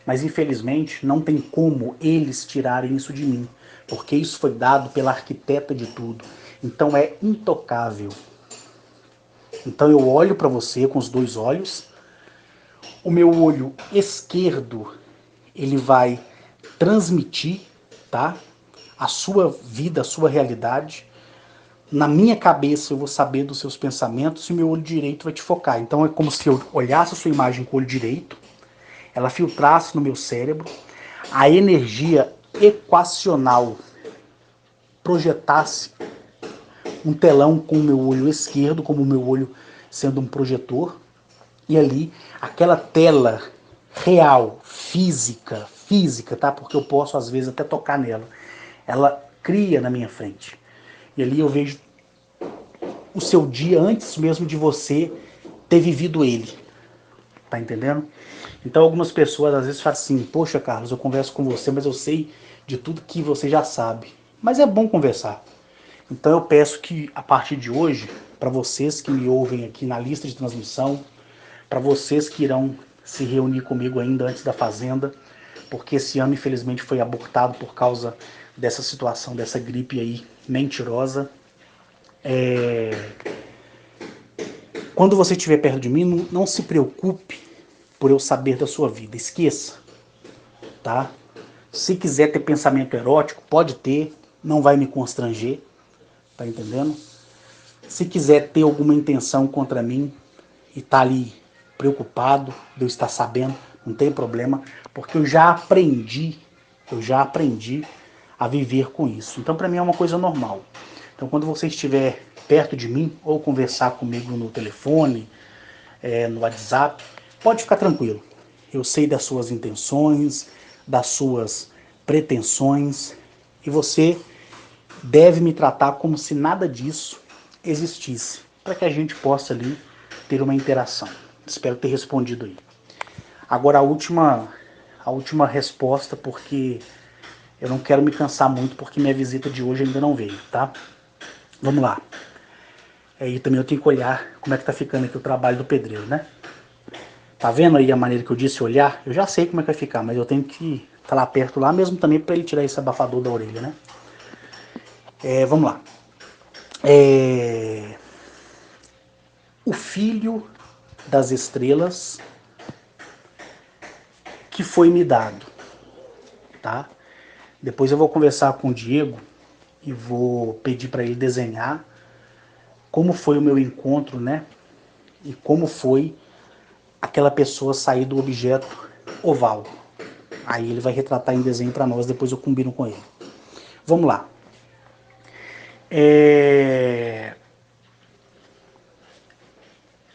Mas infelizmente não tem como eles tirarem isso de mim, porque isso foi dado pela arquiteta de tudo. Então é intocável. Então eu olho para você com os dois olhos. O meu olho esquerdo, ele vai transmitir, tá? A sua vida, a sua realidade. Na minha cabeça eu vou saber dos seus pensamentos e o meu olho direito vai te focar. Então é como se eu olhasse a sua imagem com o olho direito, ela filtrasse no meu cérebro, a energia equacional projetasse um telão com o meu olho esquerdo, como o meu olho sendo um projetor, e ali aquela tela real, física, tá? Porque eu posso às vezes até tocar nela. Ela cria na minha frente. E ali eu vejo o seu dia antes mesmo de você ter vivido ele. Tá entendendo? Então algumas pessoas às vezes falam assim, poxa Carlos, eu converso com você, mas eu sei de tudo que você já sabe. Mas é bom conversar. Então eu peço que a partir de hoje, para vocês que me ouvem aqui na lista de transmissão, para vocês que irão se reunir comigo ainda antes da Fazenda, porque esse ano infelizmente foi abortado por causa dessa situação, dessa gripe aí mentirosa. Quando você estiver perto de mim, não se preocupe por eu saber da sua vida, esqueça, tá? Se quiser ter pensamento erótico, pode ter, não vai me constranger, tá entendendo? Se quiser ter alguma intenção contra mim e tá ali preocupado de eu estar sabendo, não tem problema, porque eu já aprendi a viver com isso. Então para mim é uma coisa normal. Então quando você estiver perto de mim ou conversar comigo no telefone, no WhatsApp, pode ficar tranquilo. Eu sei das suas intenções, das suas pretensões e você deve me tratar como se nada disso existisse, para que a gente possa ali ter uma interação. Espero ter respondido aí. Agora a última resposta, porque eu não quero me cansar muito, porque minha visita de hoje ainda não veio, tá? Vamos lá. E também eu tenho que olhar como é que tá ficando aqui o trabalho do pedreiro, né? Tá vendo aí a maneira que eu disse olhar? Eu já sei como é que vai ficar, mas eu tenho que estar lá perto lá mesmo também para ele tirar esse abafador da orelha, né? Vamos lá. O filho das estrelas que foi me dado, tá? Depois eu vou conversar com o Diego e vou pedir para ele desenhar como foi o meu encontro, né? E como foi aquela pessoa sair do objeto oval. Aí ele vai retratar em desenho para nós, depois eu combino com ele. Vamos lá.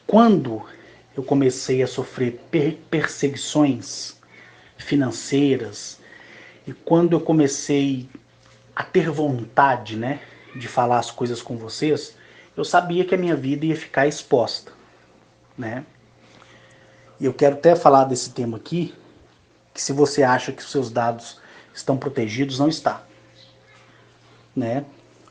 Quando eu comecei a sofrer perseguições financeiras e quando eu comecei a ter vontade, né, de falar as coisas com vocês, eu sabia que a minha vida ia ficar exposta, né? E eu quero até falar desse tema aqui, que se você acha que os seus dados estão protegidos, não está, né?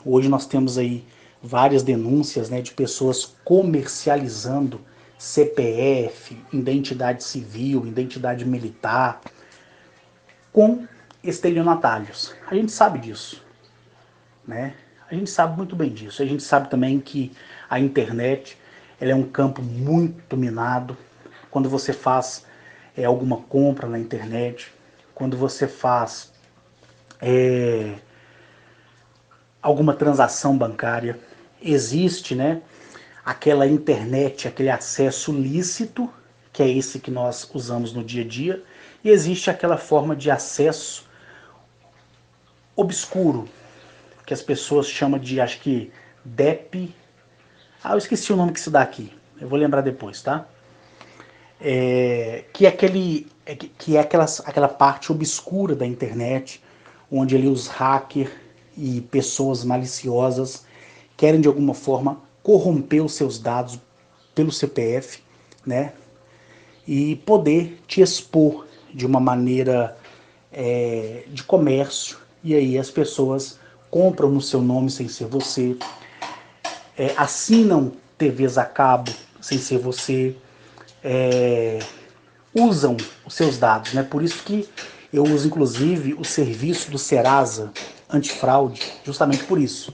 Hoje nós temos aí várias denúncias, né, de pessoas comercializando CPF, identidade civil, identidade militar, com estelionatários. A gente sabe disso, né? A gente sabe muito bem disso. A gente sabe também que a internet ela é um campo muito minado. Quando você faz alguma compra na internet, quando você faz alguma transação bancária, existe, né, aquela internet, aquele acesso lícito, que é esse que nós usamos no dia a dia, e existe aquela forma de acesso obscuro, que as pessoas chamam de, acho que, DEP, Ah, eu esqueci o nome que se dá aqui. Eu vou lembrar depois, tá? Que é aquela parte obscura da internet, onde ali os hackers e pessoas maliciosas querem de alguma forma corromper os seus dados pelo CPF, né? E poder te expor de uma maneira de comércio. E aí as pessoas compram no seu nome sem ser você, assinam TVs a cabo sem ser você, é, usam os seus dados, né? Por isso que eu uso inclusive o serviço do Serasa Antifraude, justamente por isso.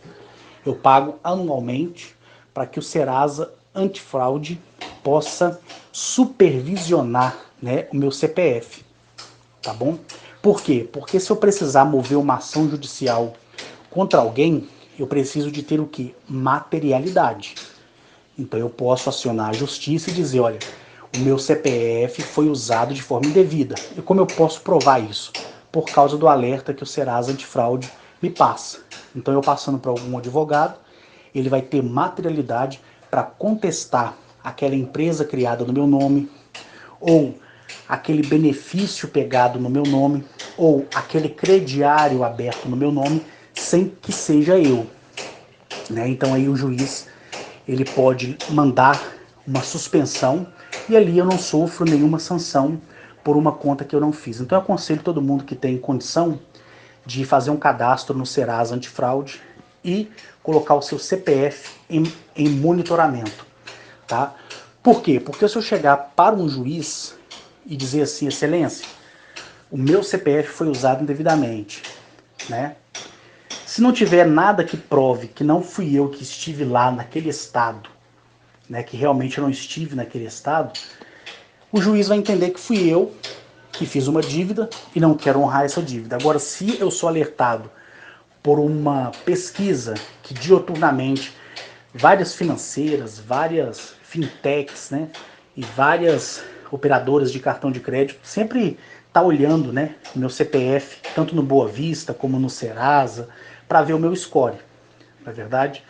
Eu pago anualmente para que o Serasa Antifraude possa supervisionar, né, o meu CPF, tá bom? Por quê? Porque se eu precisar mover uma ação judicial contra alguém, eu preciso de ter o quê? Materialidade. Então eu posso acionar a justiça e dizer, olha, o meu CPF foi usado de forma indevida. E como eu posso provar isso? Por causa do alerta que o Serasa Antifraude me passa. Então eu passando para algum advogado, ele vai ter materialidade para contestar aquela empresa criada no meu nome, ou aquele benefício pegado no meu nome, ou aquele crediário aberto no meu nome, sem que seja eu, né? Então aí o juiz ele pode mandar uma suspensão e ali eu não sofro nenhuma sanção por uma conta que eu não fiz. Então eu aconselho todo mundo que tem condição de fazer um cadastro no Serasa Antifraude e colocar o seu CPF em monitoramento, tá? Por quê? Porque se eu chegar para um juiz e dizer assim, excelência, o meu CPF foi usado indevidamente, né? Se não tiver nada que prove que não fui eu que estive lá naquele estado, né, que realmente eu não estive naquele estado, o juiz vai entender que fui eu que fiz uma dívida e não quero honrar essa dívida. Agora, se eu sou alertado por uma pesquisa que dioturnamente várias financeiras, várias fintechs, né, e várias operadoras de cartão de crédito sempre tá olhando, né, meu CPF, tanto no Boa Vista como no Serasa, para ver o meu score, na verdade,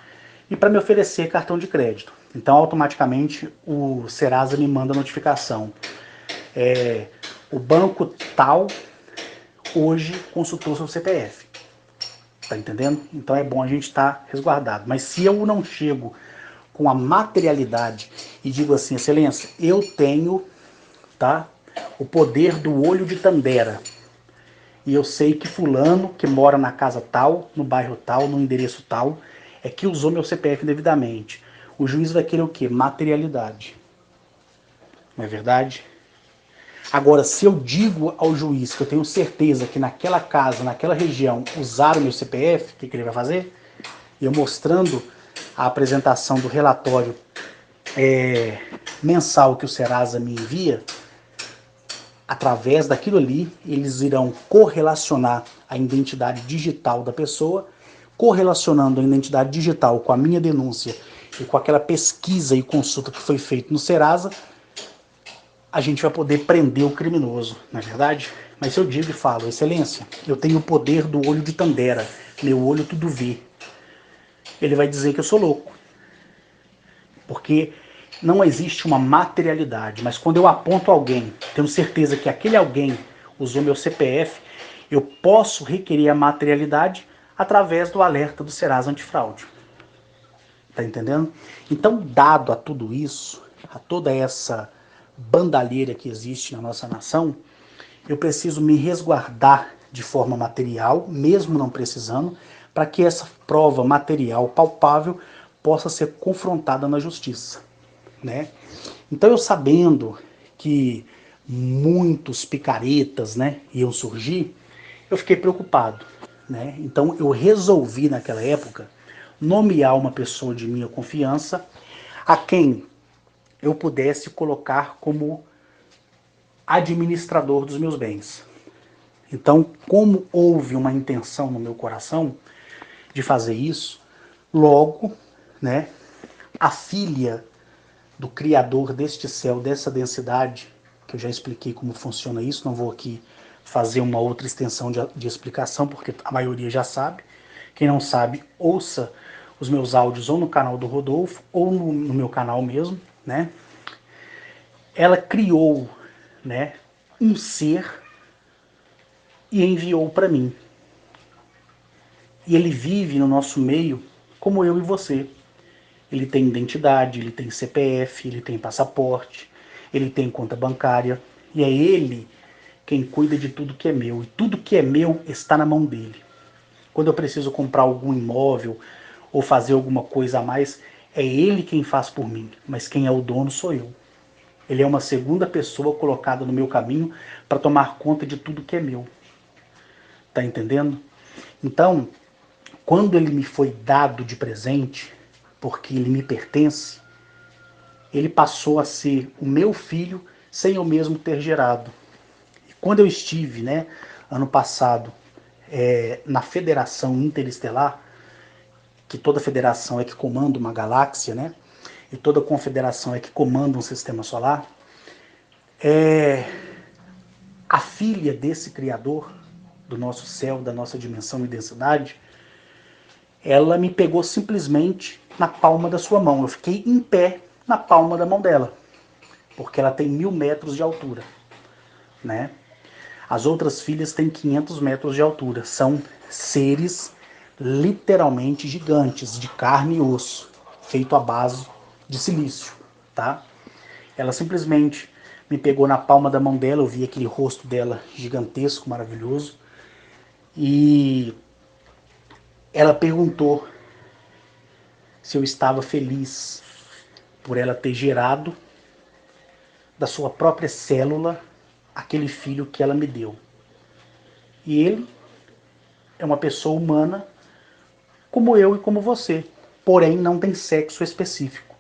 e para me oferecer cartão de crédito. Então, automaticamente, o Serasa me manda notificação. O banco tal hoje consultou seu CPF. Tá entendendo? Então é bom a gente estar resguardado. Mas se eu não chego com a materialidade e digo assim, excelência, eu tenho, tá, o poder do olho de Tandera. E eu sei que fulano que mora na casa tal, no bairro tal, no endereço tal, é que usou meu CPF indevidamente. O juiz vai querer o quê? Materialidade. Não é verdade? Agora, se eu digo ao juiz que eu tenho certeza que naquela casa, naquela região, usaram meu CPF, o que ele vai fazer? Eu mostrando a apresentação do relatório mensal que o Serasa me envia, através daquilo ali, eles irão correlacionar a identidade digital da pessoa, correlacionando a identidade digital com a minha denúncia e com aquela pesquisa e consulta que foi feita no Serasa, a gente vai poder prender o criminoso, não é verdade? Mas se eu digo e falo, excelência, eu tenho o poder do olho de Tandera, meu olho tudo vê, ele vai dizer que eu sou louco, porque não existe uma materialidade, mas quando eu aponto alguém, tenho certeza que aquele alguém usou meu CPF, eu posso requerer a materialidade através do alerta do Serasa Antifraude. Tá entendendo? Então, dado a tudo isso, a toda essa bandalheira que existe na nossa nação, eu preciso me resguardar de forma material, mesmo não precisando, para que essa prova material palpável possa ser confrontada na justiça, né? Então eu sabendo que muitos picaretas, né, iam surgir, eu fiquei preocupado, né? Então eu resolvi naquela época nomear uma pessoa de minha confiança a quem eu pudesse colocar como administrador dos meus bens. Então, como houve uma intenção no meu coração de fazer isso, logo, né, a filha do criador deste céu, dessa densidade, que eu já expliquei como funciona isso, não vou aqui fazer uma outra extensão de explicação, porque a maioria já sabe. Quem não sabe, ouça os meus áudios ou no canal do Rodolfo ou no meu canal mesmo, né? Ela criou, né, um ser e enviou para mim. E ele vive no nosso meio como eu e você. Ele tem identidade, ele tem CPF, ele tem passaporte, ele tem conta bancária. E é ele quem cuida de tudo que é meu. E tudo que é meu está na mão dele. Quando eu preciso comprar algum imóvel ou fazer alguma coisa a mais, é ele quem faz por mim. Mas quem é o dono sou eu. Ele é uma segunda pessoa colocada no meu caminho para tomar conta de tudo que é meu. Tá entendendo? Então, quando ele me foi dado de presente, porque ele me pertence, ele passou a ser o meu filho sem eu mesmo ter gerado. E quando eu estive, né, ano passado, na Federação Interestelar, que toda federação é que comanda uma galáxia, né, e toda confederação é que comanda um sistema solar, a filha desse Criador, do nosso céu, da nossa dimensão e densidade, ela me pegou simplesmente na palma da sua mão. Eu fiquei em pé na palma da mão dela, porque ela tem 1000 metros de altura, né? As outras filhas têm 500 metros de altura. São seres literalmente gigantes, de carne e osso, feito à base de silício, tá? Ela simplesmente me pegou na palma da mão dela, eu vi aquele rosto dela gigantesco, maravilhoso, e ela perguntou se eu estava feliz por ela ter gerado da sua própria célula aquele filho que ela me deu. E ele é uma pessoa humana como eu e como você, porém não tem sexo específico.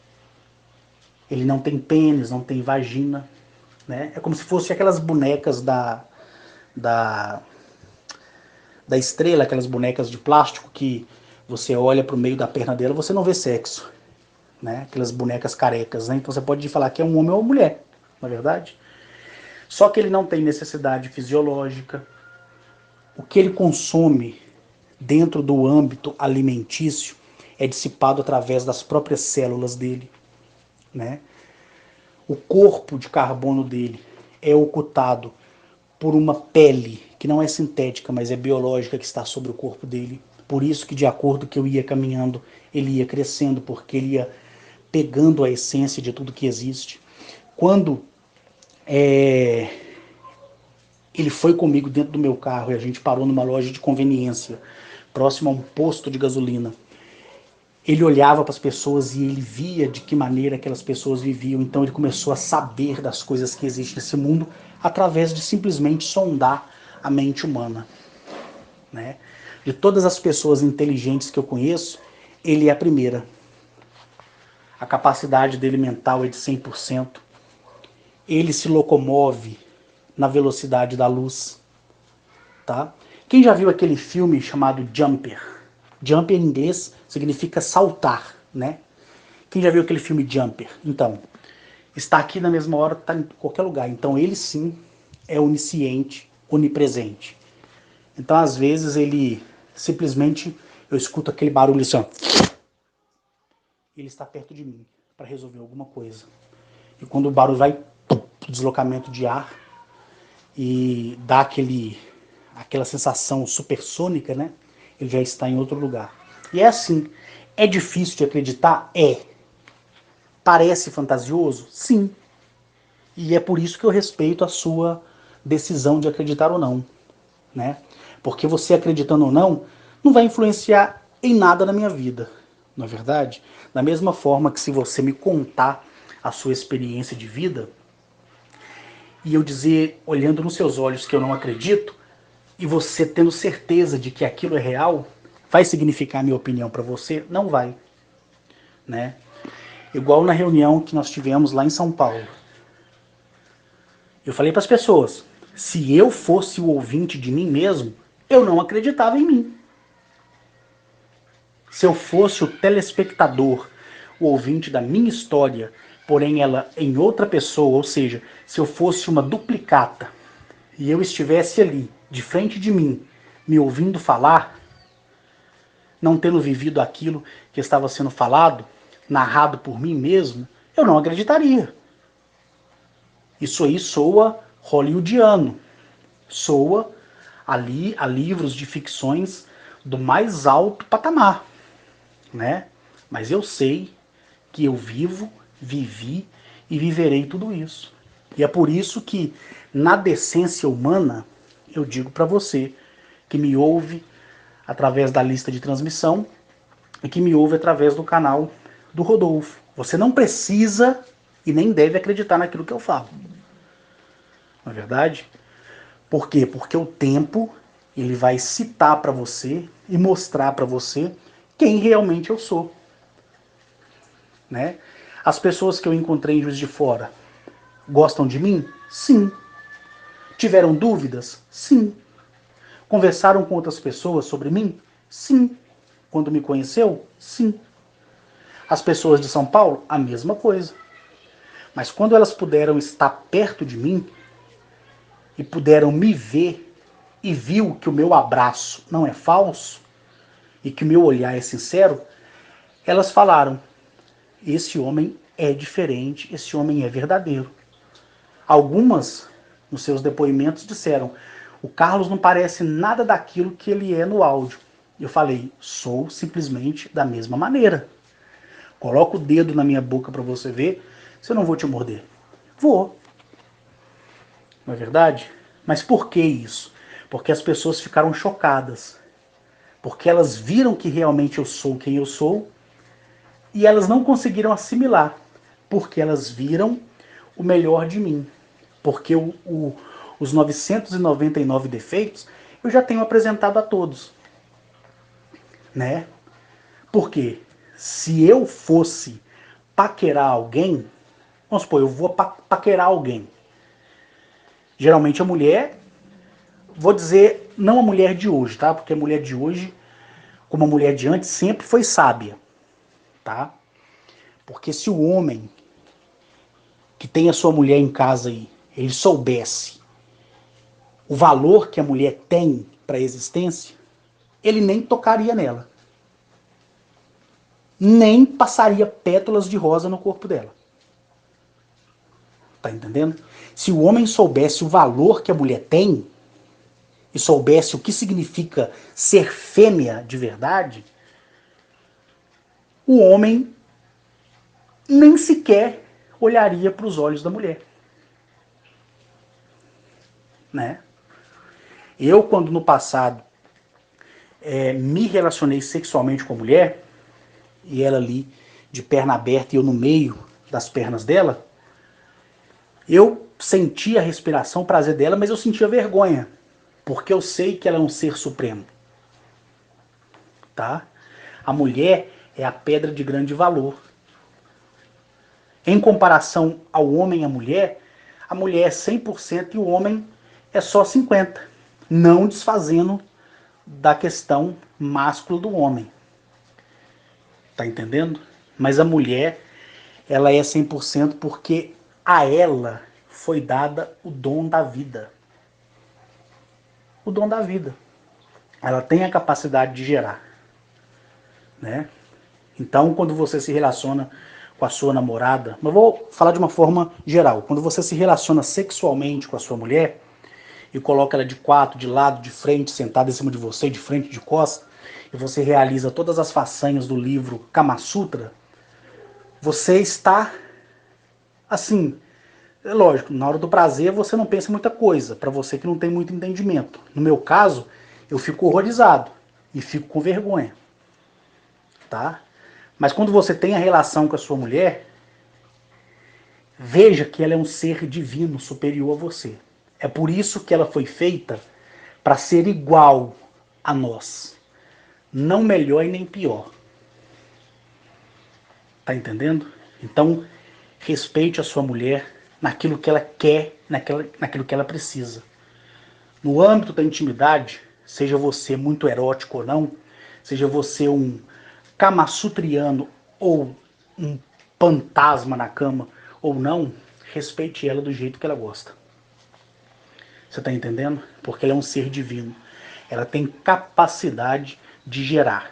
Ele não tem pênis, não tem vagina, né? É como se fosse aquelas bonecas da, da estrela, aquelas bonecas de plástico que você olha para o meio da perna dela, você não vê sexo, né? Aquelas bonecas carecas, né? Então você pode falar que é um homem ou uma mulher, na verdade. Só que ele não tem necessidade fisiológica. O que ele consome dentro do âmbito alimentício é dissipado através das próprias células dele, né? O corpo de carbono dele é ocultado por uma pele que não é sintética, mas é biológica que está sobre o corpo dele. Por isso que de acordo que eu ia caminhando, ele ia crescendo, porque ele ia pegando a essência de tudo que existe. Quando ele foi comigo dentro do meu carro e a gente parou numa loja de conveniência, próximo a um posto de gasolina, ele olhava para as pessoas e ele via de que maneira aquelas pessoas viviam. Então ele começou a saber das coisas que existem nesse mundo através de simplesmente sondar a mente humana, né? De todas as pessoas inteligentes que eu conheço, ele é a primeira. A capacidade dele mental é de 100%. Ele se locomove na velocidade da luz, tá? Quem já viu aquele filme chamado Jumper? Jumper em inglês significa saltar, né? Quem já viu aquele filme Jumper? Então, está aqui na mesma hora, está em qualquer lugar. Então ele sim é onisciente, onipresente. Então às vezes ele simplesmente, eu escuto aquele barulho assim, ó, ele está perto de mim para resolver alguma coisa. E quando o barulho vai, deslocamento de ar, e dá aquela sensação supersônica, né? Ele já está em outro lugar. E é assim. É difícil de acreditar? É. Parece fantasioso? Sim. E é por isso que eu respeito a sua decisão de acreditar ou não, né? Porque você acreditando ou não, não vai influenciar em nada na minha vida, não é verdade? Da mesma forma que se você me contar a sua experiência de vida, e eu dizer, olhando nos seus olhos, que eu não acredito, e você tendo certeza de que aquilo é real, vai significar a minha opinião para você? Não vai, né? Igual na reunião que nós tivemos lá em São Paulo. Eu falei para as pessoas, se eu fosse o ouvinte de mim mesmo, eu não acreditava em mim. Se eu fosse o telespectador, o ouvinte da minha história, porém ela em outra pessoa, ou seja, se eu fosse uma duplicata, e eu estivesse ali, de frente de mim, me ouvindo falar, não tendo vivido aquilo que estava sendo falado, narrado por mim mesmo, eu não acreditaria. Isso aí soa hollywoodiano, soa ali a livros de ficções do mais alto patamar, né? Mas eu sei que eu vivo, vivi e viverei tudo isso. E é por isso que, na decência humana, eu digo para você que me ouve através da lista de transmissão e que me ouve através do canal do Rodolfo. Você não precisa e nem deve acreditar naquilo que eu falo. Não é verdade? Por quê? Porque o tempo ele vai citar para você e mostrar para você quem realmente eu sou, né? As pessoas que eu encontrei em Juiz de Fora gostam de mim? Sim. Tiveram dúvidas? Sim. Conversaram com outras pessoas sobre mim? Sim. Quando me conheceu? Sim. As pessoas de São Paulo? A mesma coisa. Mas quando elas puderam estar perto de mim e puderam me ver e viu que o meu abraço não é falso e que o meu olhar é sincero, elas falaram: esse homem é diferente, esse homem é verdadeiro. Algumas, nos seus depoimentos, disseram: o Carlos não parece nada daquilo que ele é no áudio. Eu falei: sou simplesmente da mesma maneira. Coloca o dedo na minha boca para você ver se eu não vou te morder. Vou. Não é verdade? Mas por que isso? Porque as pessoas ficaram chocadas. Porque elas viram que realmente eu sou quem eu sou e elas não conseguiram assimilar. Porque elas viram o melhor de mim. Porque os 999 defeitos eu já tenho apresentado a todos. Né? Porque se eu fosse paquerar alguém, vamos supor, eu vou paquerar alguém. Geralmente a mulher, vou dizer, não a mulher de hoje, tá? Porque a mulher de hoje, como a mulher de antes, sempre foi sábia, tá? Porque se o homem que tem a sua mulher em casa aí, ele soubesse o valor que a mulher tem para a existência, ele nem tocaria nela. Nem passaria pétalas de rosa no corpo dela. Tá entendendo? Se o homem soubesse o valor que a mulher tem e soubesse o que significa ser fêmea de verdade, o homem nem sequer olharia para os olhos da mulher. Né? Eu, quando no passado me relacionei sexualmente com a mulher, e ela ali de perna aberta e eu no meio das pernas dela, eu sentia a respiração, o prazer dela, mas eu sentia vergonha, porque eu sei que ela é um ser supremo. Tá? A mulher é a pedra de grande valor. Em comparação ao homem e à mulher, a mulher é 100% e o homem é só 50%. Não desfazendo da questão máscula do homem. Tá entendendo? Mas a mulher, ela é 100% porque a ela foi dada o dom da vida. O dom da vida. Ela tem a capacidade de gerar. Né? Então, quando você se relaciona com a sua namorada, mas vou falar de uma forma geral. Quando você se relaciona sexualmente com a sua mulher e coloca ela de quatro, de lado, de frente, sentada em cima de você, de frente, de costas, e você realiza todas as façanhas do livro Kama Sutra, você está, assim, é lógico, na hora do prazer você não pensa muita coisa, para você que não tem muito entendimento. No meu caso, eu fico horrorizado e fico com vergonha, tá? Mas quando você tem a relação com a sua mulher, veja que ela é um ser divino, superior a você. É por isso que ela foi feita para ser igual a nós. Não melhor e nem pior. Tá entendendo? Então, respeite a sua mulher naquilo que ela quer, naquilo que ela precisa. No âmbito da intimidade, seja você muito erótico ou não, seja você um kamasutriano ou um fantasma na cama ou não, respeite ela do jeito que ela gosta. Você está entendendo? Porque ela é um ser divino. Ela tem capacidade de gerar.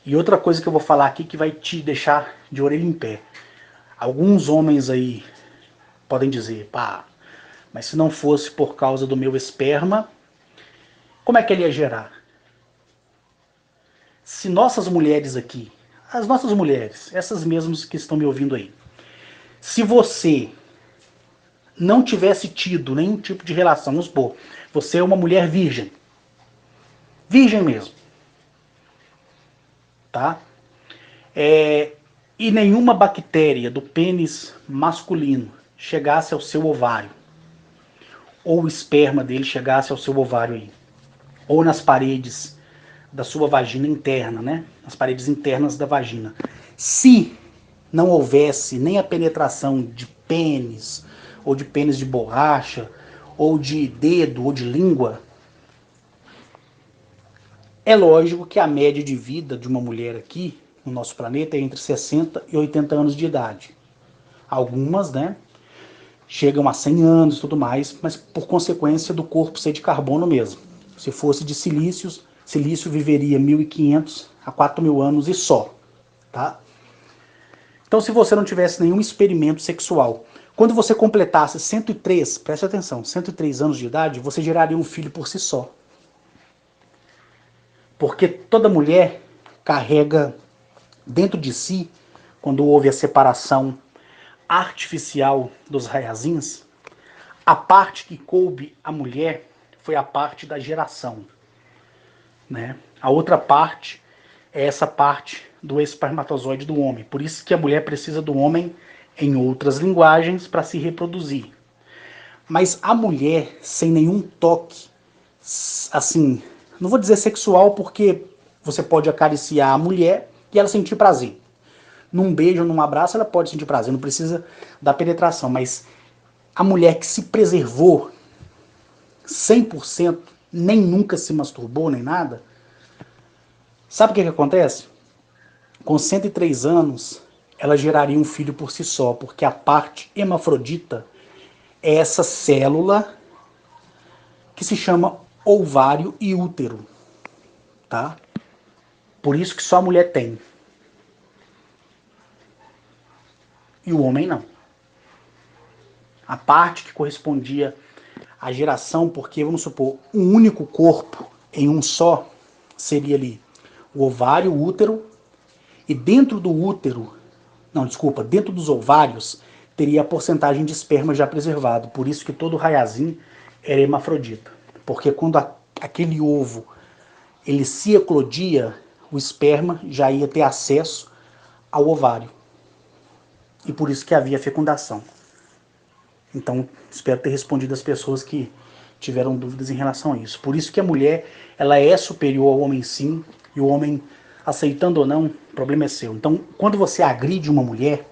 E outra coisa que eu vou falar aqui que vai te deixar de orelha em pé. Alguns homens aí podem dizer, pá, mas se não fosse por causa do meu esperma, como é que ele ia gerar? Se nossas mulheres aqui, as nossas mulheres, essas mesmas que estão me ouvindo aí, se você não tivesse tido nenhum tipo de relação, vamos supor, você é uma mulher virgem, virgem mesmo, tá? E nenhuma bactéria do pênis masculino chegasse ao seu ovário, ou o esperma dele chegasse ao seu ovário aí, ou nas paredes da sua vagina interna, né? Nas paredes internas da vagina. Se não houvesse nem a penetração de pênis, ou de pênis de borracha, ou de dedo, ou de língua, é lógico que a média de vida de uma mulher aqui no nosso planeta é entre 60 e 80 anos de idade. Algumas, né, chegam a 100 anos e tudo mais, mas por consequência do corpo ser de carbono mesmo. Se fosse de silícios, silício viveria 1.500 a 4.000 anos e só, tá? Então, se você não tivesse nenhum experimento sexual, quando você completasse 103, preste atenção, 103 anos de idade, você geraria um filho por si só. Porque toda mulher carrega dentro de si, quando houve a separação artificial dos raiazinhos, a parte que coube à mulher foi a parte da geração, né? A outra parte é essa parte do espermatozoide do homem. Por isso que a mulher precisa do homem em outras linguagens para se reproduzir. Mas a mulher sem nenhum toque, assim, não vou dizer sexual porque você pode acariciar a mulher e ela sentir prazer. Num beijo, num abraço, ela pode sentir prazer, não precisa da penetração, mas a mulher que se preservou 100%, nem nunca se masturbou, nem nada, sabe o que acontece? Com 103 anos, ela geraria um filho por si só, porque a parte hemafrodita é essa célula que se chama ovário e útero, tá? Por isso que só a mulher tem. E o homem não. A parte que correspondia à geração, porque, vamos supor, um único corpo em um só seria ali o ovário, o útero, e dentro do útero, não, desculpa, dentro dos ovários, teria a porcentagem de esperma já preservado. Por isso que todo raiazinho era hermafrodita. Porque quando aquele ovo ele se eclodia, o esperma já ia ter acesso ao ovário. E por isso que havia fecundação. Então, espero ter respondido as pessoas que tiveram dúvidas em relação a isso. Por isso que a mulher, ela é superior ao homem sim, e o homem, aceitando ou não, o problema é seu. Então, quando você agride uma mulher,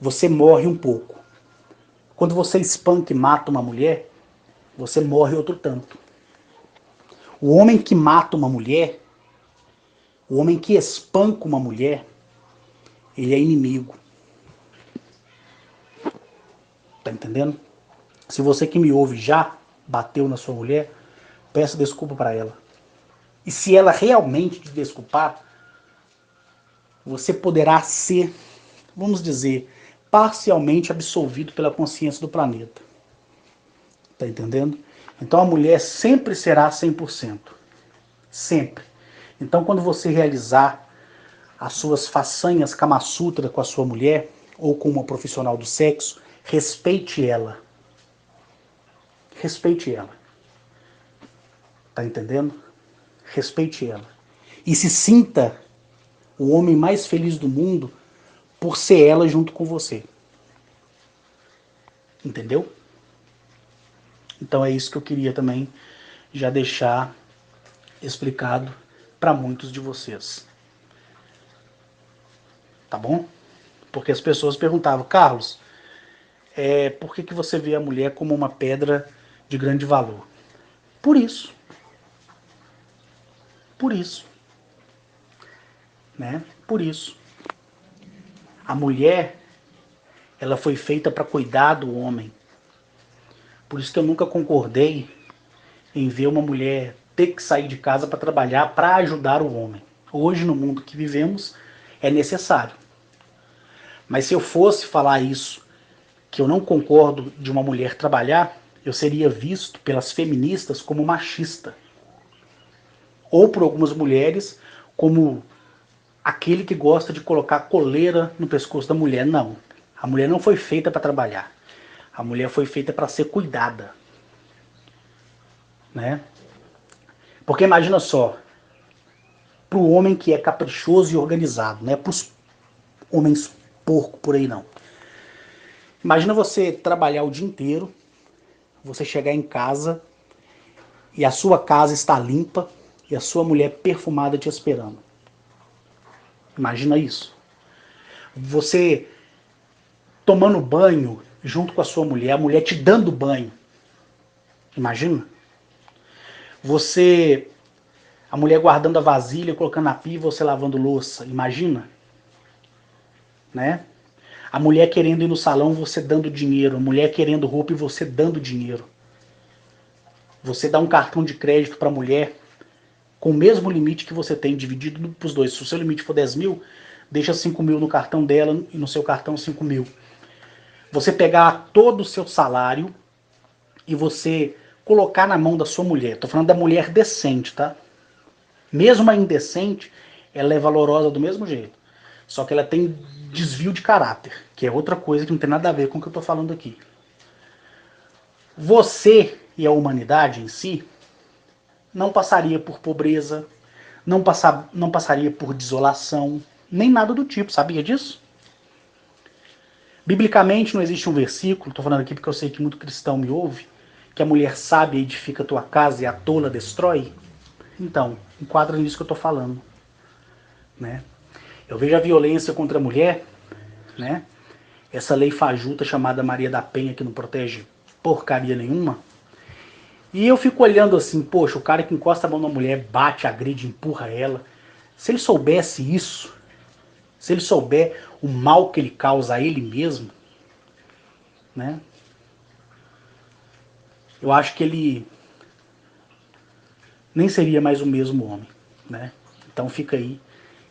você morre um pouco. Quando você espanca e mata uma mulher, você morre outro tanto. O homem que mata uma mulher, o homem que espanca uma mulher, ele é inimigo. Tá entendendo? Se você que me ouve já bateu na sua mulher, peça desculpa para ela. E se ela realmente te desculpar, você poderá ser, vamos dizer, parcialmente absolvido pela consciência do planeta. Tá entendendo? Então a mulher sempre será 100%. Sempre. Então quando você realizar as suas façanhas Kama Sutra com a sua mulher, ou com uma profissional do sexo, respeite ela. Respeite ela. Tá entendendo? Respeite ela. E se sinta o homem mais feliz do mundo por ser ela junto com você. Entendeu? Então é isso que eu queria também já deixar explicado para muitos de vocês. Tá bom? Porque as pessoas perguntavam, Carlos, por que você vê a mulher como uma pedra de grande valor? Por isso. Por isso. Né? Por isso. A mulher, ela foi feita para cuidar do homem. Por isso que eu nunca concordei em ver uma mulher ter que sair de casa para trabalhar para ajudar o homem. Hoje, no mundo que vivemos, é necessário. Mas se eu fosse falar isso, que eu não concordo de uma mulher trabalhar, eu seria visto pelas feministas como machista. Ou por algumas mulheres como aquele que gosta de colocar coleira no pescoço da mulher. Não. A mulher não foi feita para trabalhar. A mulher foi feita para ser cuidada. Né? Porque imagina só, para o homem que é caprichoso e organizado, não é para os homens porco por aí não. Imagina você trabalhar o dia inteiro, você chegar em casa e a sua casa está limpa e a sua mulher perfumada te esperando. Imagina isso. Você tomando banho junto com a sua mulher, a mulher te dando banho. Imagina. Você, a mulher guardando a vasilha, colocando na pia e você lavando louça. Imagina. Né? A mulher querendo ir no salão, você dando dinheiro. A mulher querendo roupa e você dando dinheiro. Você dá um cartão de crédito para a mulher com o mesmo limite que você tem, dividido para os dois. Se o seu limite for 10 mil, deixa 5 mil no cartão dela e no seu cartão 5 mil. Você pegar todo o seu salário e você colocar na mão da sua mulher. Estou falando da mulher decente, tá? Mesmo a indecente, ela é valorosa do mesmo jeito. Só que ela tem desvio de caráter, que é outra coisa que não tem nada a ver com o que eu estou falando aqui. Você e a humanidade em si não passaria por pobreza, não passaria por desolação, nem nada do tipo, sabia disso? Biblicamente não existe um versículo, estou falando aqui porque eu sei que muito cristão me ouve, que a mulher sábia edifica a tua casa e a tola destrói. Então, enquadra nisso que eu estou falando. Né? Eu vejo a violência contra a mulher, né? Essa lei fajuta chamada Maria da Penha, que não protege porcaria nenhuma. E eu fico olhando assim, poxa, o cara que encosta a mão na mulher, bate, agride, empurra ela. Se ele soubesse isso, se ele souber o mal que ele causa a ele mesmo, né? Eu acho que ele nem seria mais o mesmo homem, né? Então fica aí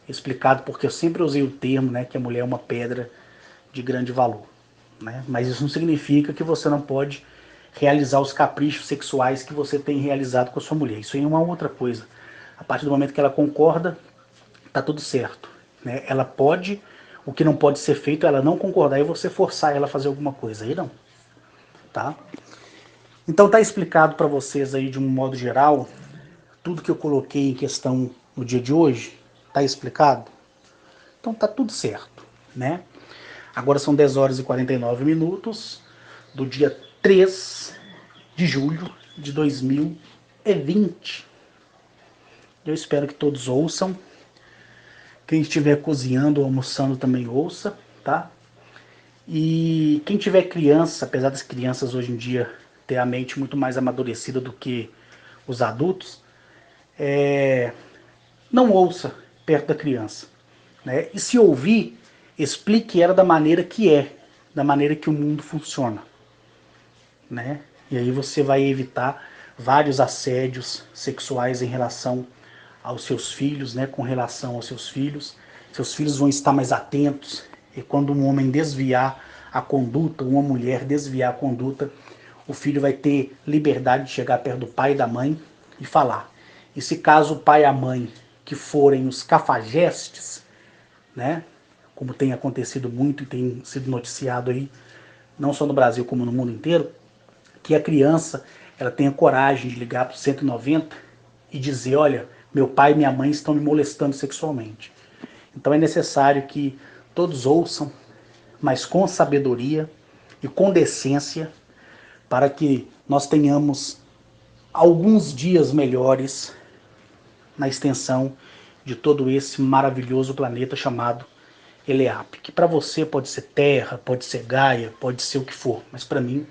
explicado porque eu sempre usei o termo, né, que a mulher é uma pedra de grande valor, né? Mas isso não significa que você não pode realizar os caprichos sexuais que você tem realizado com a sua mulher. Isso aí é uma outra coisa. A partir do momento que ela concorda, tá tudo certo, né? Ela pode, o que não pode ser feito é ela não concordar e você forçar ela a fazer alguma coisa. Aí não, tá? Então tá explicado para vocês aí de um modo geral tudo que eu coloquei em questão no dia de hoje. Tá explicado? Então tá tudo certo, né? Agora são 10 horas e 49 minutos do dia 3 de julho de 2020. Eu espero que todos ouçam. Quem estiver cozinhando ou almoçando também ouça, tá? E quem tiver criança, apesar das crianças hoje em dia ter a mente muito mais amadurecida do que os adultos, não ouça perto da criança. Né? E se ouvir, explique ela da maneira que é, da maneira que o mundo funciona. Né? E aí você vai evitar vários assédios sexuais em relação aos seus filhos, né? Com relação aos seus filhos. Seus filhos vão estar mais atentos. E quando um homem desviar a conduta, uma mulher desviar a conduta, o filho vai ter liberdade de chegar perto do pai e da mãe e falar. E se caso o pai e a mãe, que forem os cafajestes, né? Como tem acontecido muito e tem sido noticiado aí, não só no Brasil como no mundo inteiro, que a criança ela tenha coragem de ligar para o 190 e dizer, olha, meu pai e minha mãe estão me molestando sexualmente. Então é necessário que todos ouçam, mas com sabedoria e com decência, para que nós tenhamos alguns dias melhores na extensão de todo esse maravilhoso planeta chamado Eleap, que para você pode ser Terra, pode ser Gaia, pode ser o que for, mas para mim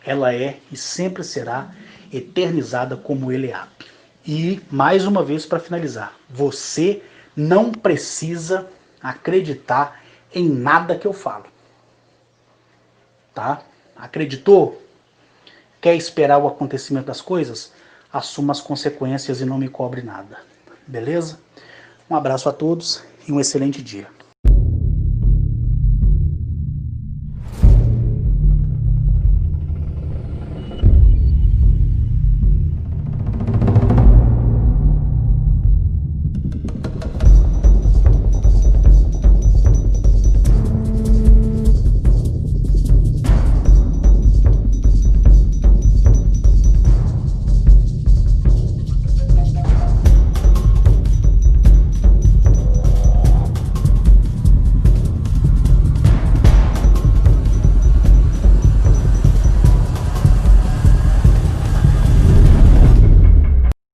ela é e sempre será eternizada como Eleap. E mais uma vez para finalizar, você não precisa acreditar em nada que eu falo, tá? Acreditou? Quer esperar o acontecimento das coisas? Assuma as consequências e não me cobre nada, beleza? Um abraço a todos e um excelente dia.